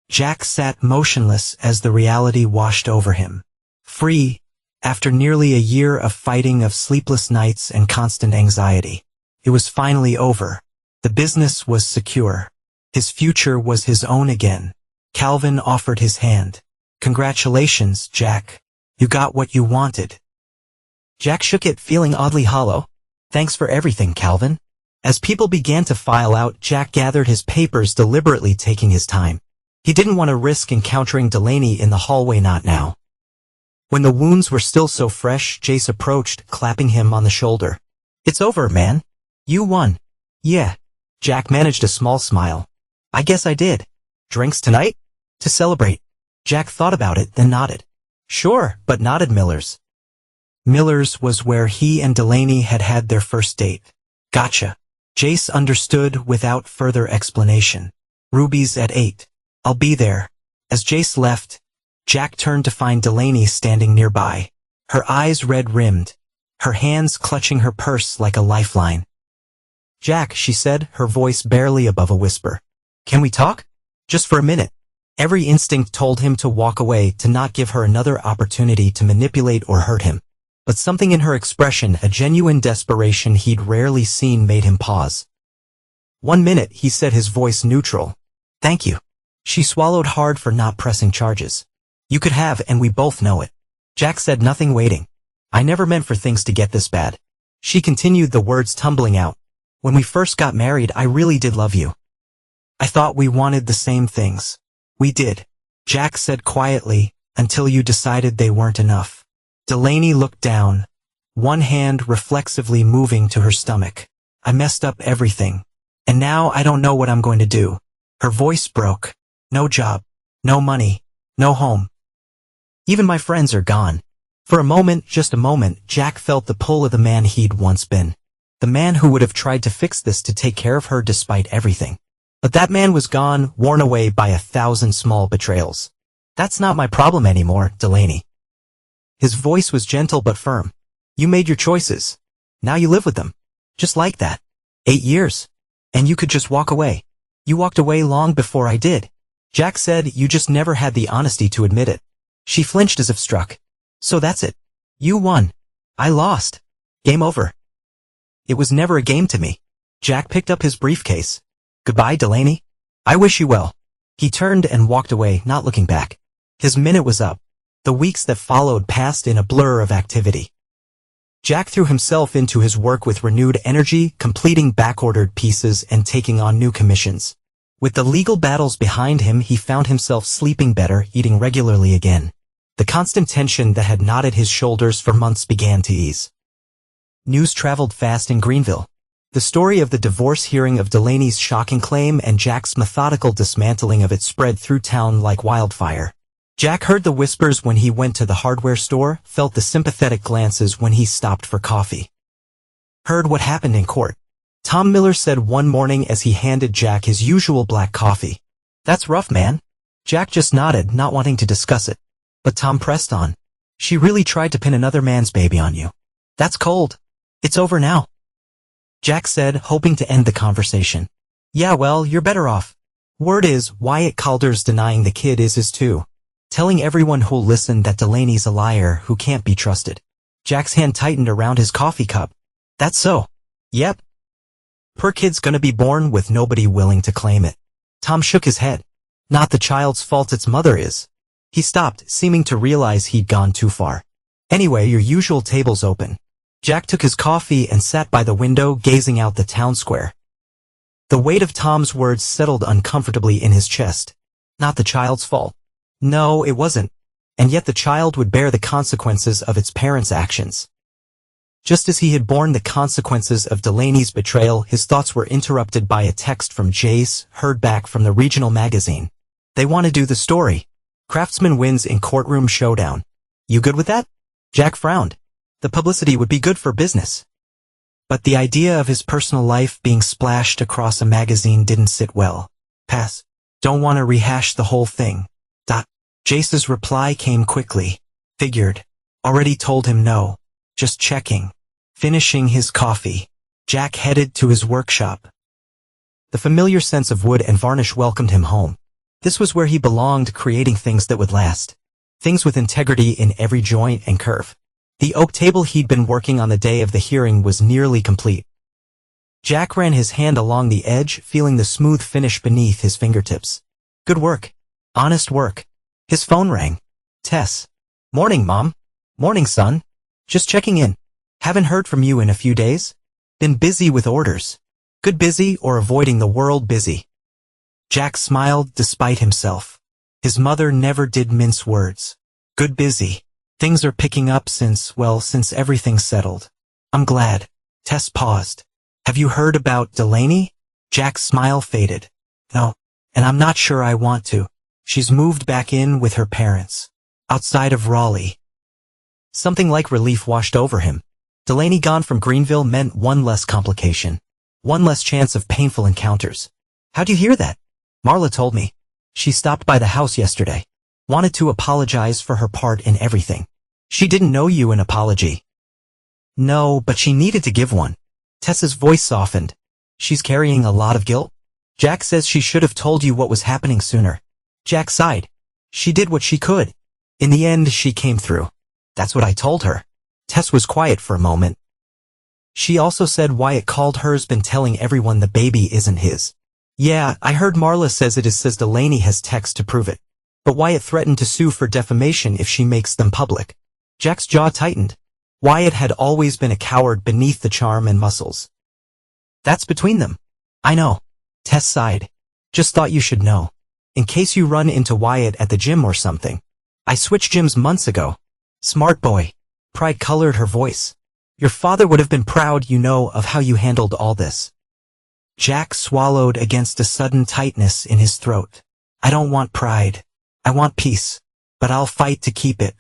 Speaker 1: Jack sat motionless as the reality washed over him. Free, after nearly a year of fighting, of sleepless nights and constant anxiety. It was finally over. The business was secure. His future was his own again. Calvin offered his hand. Congratulations, Jack. You got what you wanted. Jack shook it, feeling oddly hollow. Thanks for everything, Calvin. As people began to file out, Jack gathered his papers, deliberately taking his time. He didn't want to risk encountering Delaney in the hallway, not now. When the wounds were still so fresh, Jace approached, clapping him on the shoulder. It's over, man. You won. Yeah. Jack managed a small smile. I guess I did. Drinks tonight? To celebrate. Jack thought about it, then nodded. Sure, but not at Miller's. Miller's was where he and Delaney had had their first date. Gotcha. Jace understood without further explanation. Ruby's at 8. I'll be there. As Jace left, Jack turned to find Delaney standing nearby. Her eyes red-rimmed, her hands clutching her purse like a lifeline. Jack, she said, her voice barely above a whisper. Can we talk? Just for a minute. Every instinct told him to walk away, to not give her another opportunity to manipulate or hurt him. But something in her expression, a genuine desperation he'd rarely seen, made him pause. 1 minute, he said, his voice neutral. Thank you. She swallowed hard for not pressing charges. You could have, and we both know it. Jack said, nothing, waiting. I never meant for things to get this bad. She continued, the words tumbling out. When we first got married, I really did love you. I thought we wanted the same things. We did. Jack said quietly, until you decided they weren't enough. Delaney looked down, one hand reflexively moving to her stomach. I messed up everything. And now I don't know what I'm going to do. Her voice broke. No job. No money. No home. Even my friends are gone. For a moment, just a moment, Jack felt the pull of the man he'd once been. The man who would have tried to fix this, to take care of her despite everything. But that man was gone, worn away by 1,000 small betrayals. That's not my problem anymore, Delaney. His voice was gentle but firm. You made your choices. Now you live with them. Just like that. 8 years. And you could just walk away. You walked away long before I did. Jack said, you just never had the honesty to admit it. She flinched as if struck. So that's it. You won. I lost. Game over. It was never a game to me. Jack picked up his briefcase. Goodbye, Delaney. I wish you well. He turned and walked away, not looking back. His minute was up. The weeks that followed passed in a blur of activity. Jack threw himself into his work with renewed energy, completing backordered pieces and taking on new commissions. With the legal battles behind him, he found himself sleeping better, eating regularly again. The constant tension that had knotted his shoulders for months began to ease. News traveled fast in Greenville. The story of the divorce hearing, of Delaney's shocking claim, and Jack's methodical dismantling of it spread through town like wildfire. Jack heard the whispers when he went to the hardware store, felt the sympathetic glances when he stopped for coffee. Heard what happened in court. Tom Miller said one morning as he handed Jack his usual black coffee. That's rough, man. Jack just nodded, not wanting to discuss it. But Tom pressed on. She really tried to pin another man's baby on you. That's cold. It's over now. Jack said, hoping to end the conversation. Yeah, well, you're better off. Word is, Wyatt Calder's denying the kid is too. Telling everyone who'll listen that Delaney's a liar who can't be trusted. Jack's hand tightened around his coffee cup. That's so. Yep. Her kid's gonna be born with nobody willing to claim it. Tom shook his head. Not the child's fault, its mother is. He stopped, seeming to realize he'd gone too far. Anyway, your usual table's open. Jack took his coffee and sat by the window, gazing out the town square. The weight of Tom's words settled uncomfortably in his chest. Not the child's fault. No, it wasn't. And yet the child would bear the consequences of its parents' actions. Just as he had borne the consequences of Delaney's betrayal, his thoughts were interrupted by a text from Jace, heard back from the regional magazine. They want to do the story. Craftsman wins in courtroom showdown. You good with that? Jack frowned. The publicity would be good for business. But the idea of his personal life being splashed across a magazine didn't sit well. Pass. Don't want to rehash the whole thing. Jace's reply came quickly. Figured. Already told him no. Just checking. Finishing his coffee, Jack headed to his workshop. The familiar sense of wood and varnish welcomed him home. This was where he belonged, creating things that would last. Things with integrity in every joint and curve. The oak table he'd been working on the day of the hearing was nearly complete. Jack ran his hand along the edge, feeling the smooth finish beneath his fingertips. Good work. Honest work. His phone rang. Tess. Morning, Mom. Morning, son. Just checking in. Haven't heard from you in a few days? Been busy with orders. Good busy or avoiding the world busy? Jack smiled despite himself. His mother never did mince words. Good busy. Things are picking up since everything's settled. I'm glad. Tess paused. Have you heard about Delaney? Jack's smile faded. No, and I'm not sure I want to. She's moved back in with her parents. Outside of Raleigh. Something like relief washed over him. Delaney gone from Greenville meant one less complication. One less chance of painful encounters. How'd you hear that? Marla told me. She stopped by the house yesterday. Wanted to apologize for her part in everything. She didn't owe you an apology. No, but she needed to give one. Tessa's voice softened. She's carrying a lot of guilt. Jack says she should have told you what was happening sooner. Jack sighed. She did what she could. In the end, she came through. That's what I told her. Tess was quiet for a moment. She also said Wyatt called her's been telling everyone the baby isn't his. Yeah, I heard Marla says it is, says Delaney has text to prove it. But Wyatt threatened to sue for defamation if she makes them public. Jack's jaw tightened. Wyatt had always been a coward beneath the charm and muscles. That's between them. I know. Tess sighed. Just thought you should know. In case you run into Wyatt at the gym or something. I switched gyms months ago. Smart boy. Pride colored her voice. Your father would have been proud, you know, of how you handled all this. Jack swallowed against a sudden tightness in his throat. I don't want pride. I want peace. But I'll fight to keep it.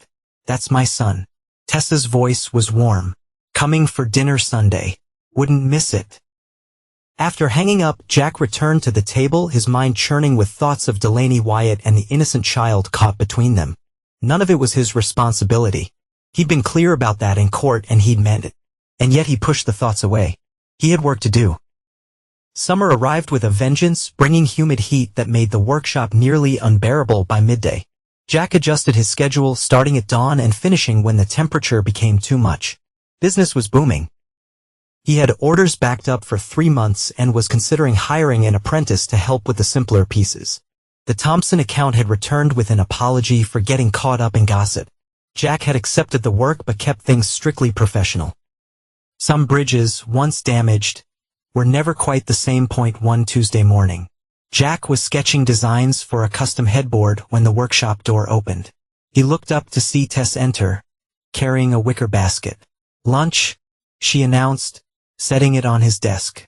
Speaker 1: That's my son. Tessa's voice was warm. Coming for dinner Sunday. Wouldn't miss it. After hanging up, Jack returned to the table, his mind churning with thoughts of Delaney, Wyatt, and the innocent child caught between them. None of it was his responsibility. He'd been clear about that in court and he'd meant it. And yet he pushed the thoughts away. He had work to do. Summer arrived with a vengeance, bringing humid heat that made the workshop nearly unbearable by midday. Jack adjusted his schedule, starting at dawn and finishing when the temperature became too much. Business was booming. He had orders backed up for 3 months and was considering hiring an apprentice to help with the simpler pieces. The Thompson account had returned with an apology for getting caught up in gossip. Jack had accepted the work but kept things strictly professional. Some bridges, once damaged, were never quite the same. One Tuesday morning, Jack was sketching designs for a custom headboard when the workshop door opened. He looked up to see Tess enter, carrying a wicker basket. Lunch, she announced, setting it on his desk.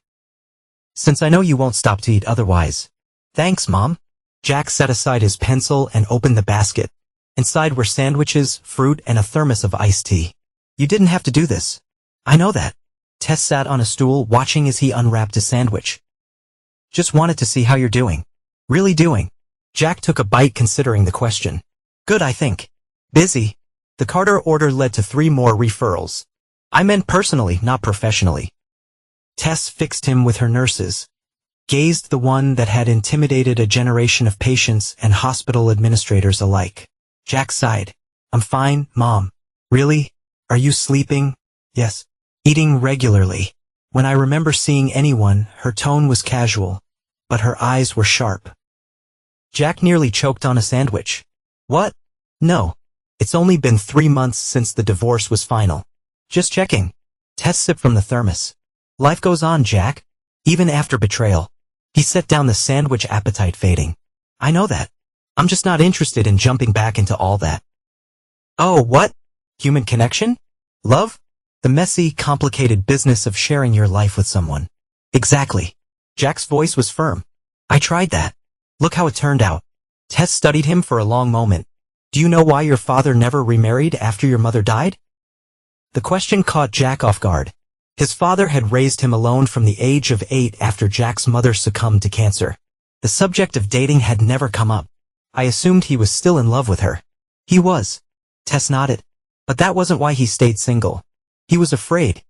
Speaker 1: Since I know you won't stop to eat otherwise. Thanks, Mom. Jack set aside his pencil and opened the basket. Inside were sandwiches, fruit, and a thermos of iced tea. You didn't have to do this. I know that. Tess sat on a stool watching as he unwrapped his sandwich. Just wanted to see how you're doing. Really doing. Jack took a bite considering the question. Good, I think. Busy. The Carter order led to 3 more referrals. I meant personally, not professionally. Tess fixed him with her nurses. Gazed the one that had intimidated a generation of patients and hospital administrators alike. Jack sighed. I'm fine, Mom. Really? Are you sleeping? Yes. Eating regularly. When I remember seeing anyone, her tone was casual, but her eyes were sharp. Jack nearly choked on a sandwich. What? No. It's only been 3 months since the divorce was final. Just checking. Tess sipped from the thermos. Life goes on, Jack. Even after betrayal. He set down the sandwich, appetite fading. I know that. I'm just not interested in jumping back into all that. Oh, what? Human connection? Love? The messy, complicated business of sharing your life with someone. Exactly. Jack's voice was firm. I tried that. Look how it turned out. Tess studied him for a long moment. Do you know why your father never remarried after your mother died? The question caught Jack off guard. His father had raised him alone from the age of 8 after Jack's mother succumbed to cancer. The subject of dating had never come up. I assumed he was still in love with her. He was. Tess nodded. But that wasn't why he stayed single. He was afraid.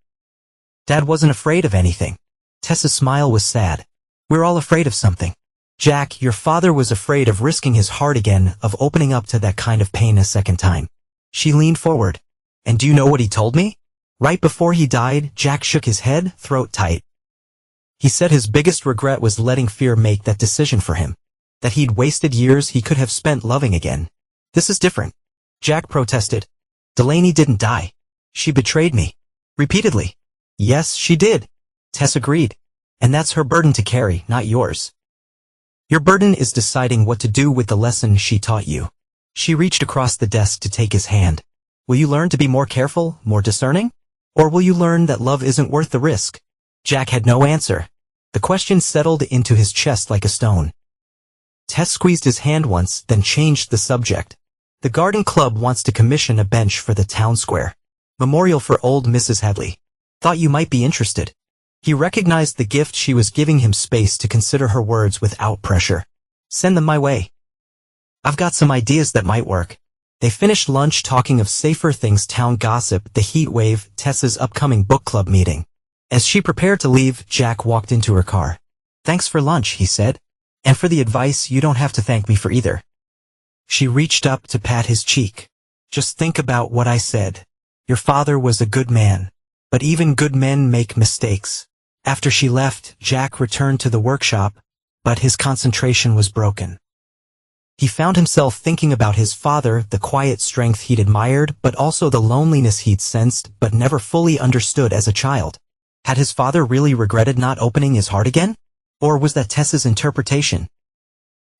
Speaker 1: Dad wasn't afraid of anything. Tess's smile was sad. We're all afraid of something. Jack, your father was afraid of risking his heart again, of opening up to that kind of pain a second time. She leaned forward. And do you know what he told me? Right before he died, Jack shook his head, throat tight. He said his biggest regret was letting fear make that decision for him. That he'd wasted years he could have spent loving again. This is different. Jack protested. Delaney didn't die. She betrayed me. Repeatedly. Yes, she did. Tess agreed. And that's her burden to carry, not yours. Your burden is deciding what to do with the lesson she taught you. She reached across the desk to take his hand. Will you learn to be more careful, more discerning? Or will you learn that love isn't worth the risk? Jack had no answer. The question settled into his chest like a stone. Tess squeezed his hand once, then changed the subject. The garden club wants to commission a bench for the town square. Memorial for old Mrs. Hadley. Thought you might be interested. He recognized the gift she was giving him space to consider her words without pressure. Send them my way. I've got some ideas that might work. They finished lunch talking of safer things, town gossip, the heat wave, Tess's upcoming book club meeting. As she prepared to leave, Jack walked into her car. Thanks for lunch, he said. And for the advice, you don't have to thank me for either. She reached up to pat his cheek. Just think about what I said. Your father was a good man. But even good men make mistakes. After she left, Jack returned to the workshop, but his concentration was broken. He found himself thinking about his father, the quiet strength he'd admired, but also the loneliness he'd sensed but never fully understood as a child. Had his father really regretted not opening his heart again? Or was that Tess's interpretation?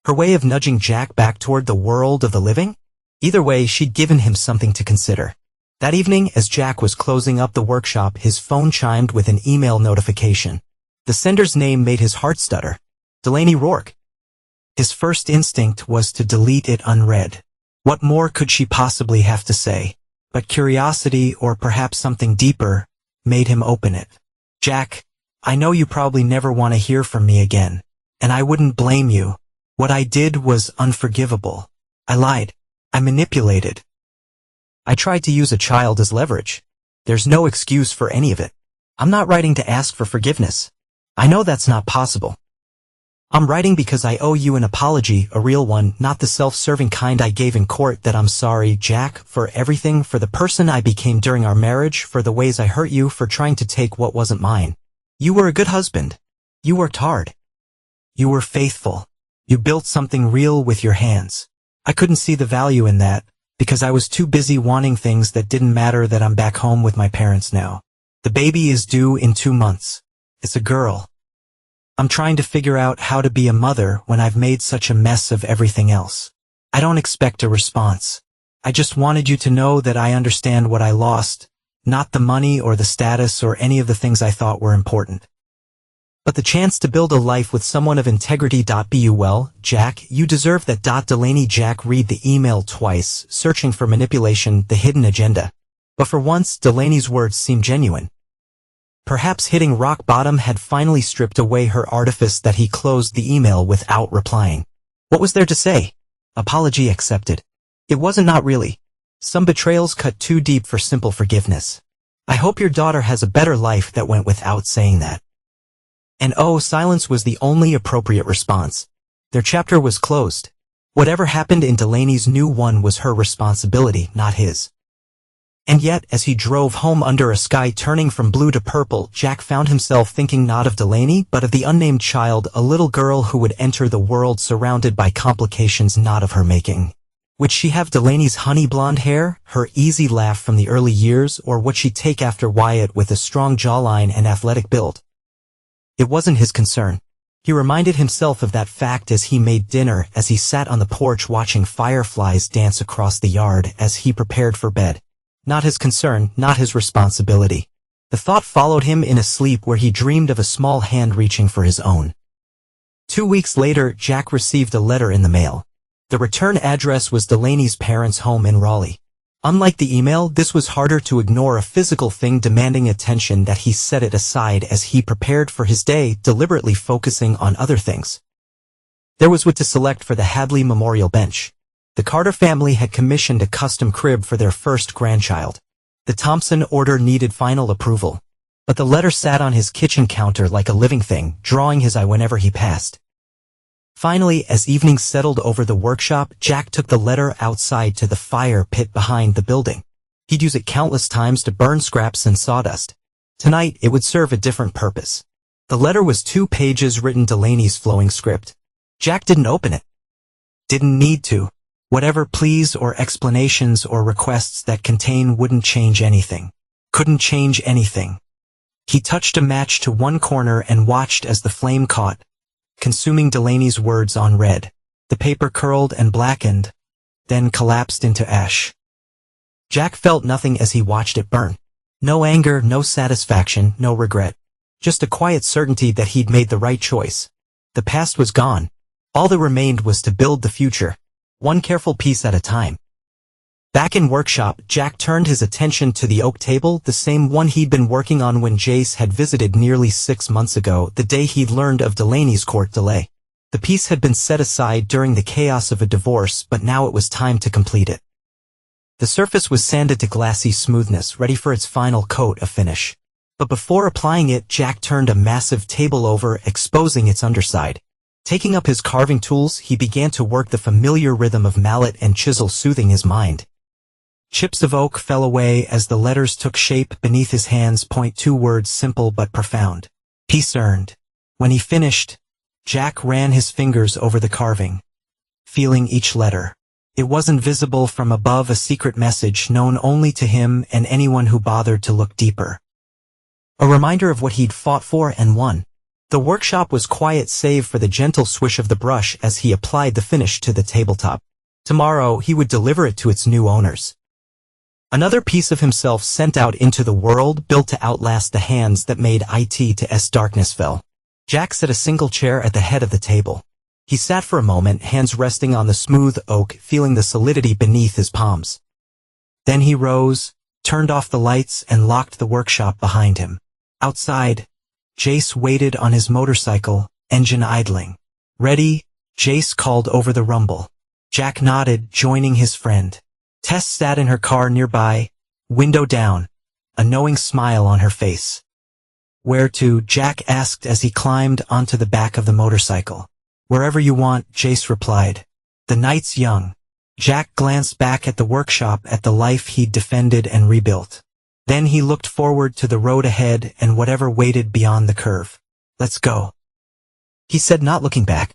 Speaker 1: Her way of nudging Jack back toward the world of the living? Either way, she'd given him something to consider. That evening, as Jack was closing up the workshop, his phone chimed with an email notification. The sender's name made his heart stutter. Delaney Rourke. His first instinct was to delete it unread. What more could she possibly have to say? But curiosity, or perhaps something deeper, made him open it. Jack, I know you probably never want to hear from me again. And I wouldn't blame you. What I did was unforgivable. I lied. I manipulated. I tried to use a child as leverage. There's no excuse for any of it. I'm not writing to ask for forgiveness. I know that's not possible. I'm writing because I owe you an apology, a real one, not the self-serving kind I gave in court. That I'm sorry, Jack, for everything, for the person I became during our marriage, for the ways I hurt you, for trying to take what wasn't mine. You were a good husband. You worked hard. You were faithful. You built something real with your hands. I couldn't see the value in that, because I was too busy wanting things that didn't matter. That I'm back home with my parents now. The baby is due in 2 months. It's a girl. I'm trying to figure out how to be a mother when I've made such a mess of everything else. I don't expect a response. I just wanted you to know that I understand what I lost, not the money or the status or any of the things I thought were important. But the chance to build a life with someone of integrity. Be well, Jack, you deserve that. Delaney. Jack read the email twice, searching for manipulation, the hidden agenda. But for once, Delaney's words seemed genuine. Perhaps hitting rock bottom had finally stripped away her artifice. That he closed the email without replying. What was there to say? Apology accepted. It wasn't. Not really. Some betrayals cut too deep for simple forgiveness. I hope your daughter has a better life. That went without saying that. And oh, silence was the only appropriate response. Their chapter was closed. Whatever happened in Delaney's new one was her responsibility, not his. And yet, as he drove home under a sky turning from blue to purple, Jack found himself thinking not of Delaney, but of the unnamed child, a little girl who would enter the world surrounded by complications not of her making. Would she have Delaney's honey blonde hair, her easy laugh from the early years, or would she take after Wyatt with a strong jawline and athletic build? It wasn't his concern. He reminded himself of that fact as he made dinner, as he sat on the porch watching fireflies dance across the yard as he prepared for bed. Not his concern, not his responsibility. The thought followed him in a sleep where he dreamed of a small hand reaching for his own. 2 weeks later, Jack received a letter in the mail. The return address was Delaney's parents' home in Raleigh. Unlike the email, this was harder to ignore, a physical thing demanding attention. That he set it aside as he prepared for his day, deliberately focusing on other things. There was what to select for the Hadley Memorial Bench. The Carter family had commissioned a custom crib for their first grandchild. The Thompson order needed final approval, but the letter sat on his kitchen counter like a living thing, drawing his eye whenever he passed. Finally, as evening settled over the workshop, Jack took the letter outside to the fire pit behind the building. He'd use it countless times to burn scraps and sawdust. Tonight, it would serve a different purpose. The letter was 2 pages written Delaney's flowing script. Jack didn't open it. Didn't need to. Whatever pleas or explanations or requests that contain wouldn't change anything. Couldn't change anything. He touched a match to one corner and watched as the flame caught, consuming Delaney's words unread. The paper curled and blackened, then collapsed into ash. Jack felt nothing as he watched it burn. No anger, no satisfaction, no regret. Just a quiet certainty that he'd made the right choice. The past was gone. All that remained was to build the future, one careful piece at a time. Back in workshop, Jack turned his attention to the oak table, the same one he'd been working on when Jace had visited nearly 6 months ago, the day he'd learned of Delaney's court delay. The piece had been set aside during the chaos of a divorce, but now it was time to complete it. The surface was sanded to glassy smoothness, ready for its final coat of finish. But before applying it, Jack turned a massive table over, exposing its underside. Taking up his carving tools, he began to work the familiar rhythm of mallet and chisel, soothing his mind. Chips of oak fell away as the letters took shape beneath his hands. 2 words, simple but profound. Peace earned. When he finished, Jack ran his fingers over the carving, feeling each letter. It wasn't visible from above, a secret message known only to him and anyone who bothered to look deeper. A reminder of what he'd fought for and won. The workshop was quiet save for the gentle swish of the brush as he applied the finish to the tabletop. Tomorrow, he would deliver it to its new owners. Another piece of himself sent out into the world, built to outlast the hands that made it. Darkness fell. Jack set a single chair at the head of the table. He sat for a moment, hands resting on the smooth oak, feeling the solidity beneath his palms. Then he rose, turned off the lights, and locked the workshop behind him. Outside, Jace waited on his motorcycle, engine idling. Ready? Jace called over the rumble. Jack nodded, joining his friend. Tess sat in her car nearby, window down, a knowing smile on her face. Where to? Jack asked as he climbed onto the back of the motorcycle. Wherever you want, Jace replied. The night's young. Jack glanced back at the workshop, at the life he'd defended and rebuilt. Then he looked forward to the road ahead and whatever waited beyond the curve. Let's go, he said, not looking back.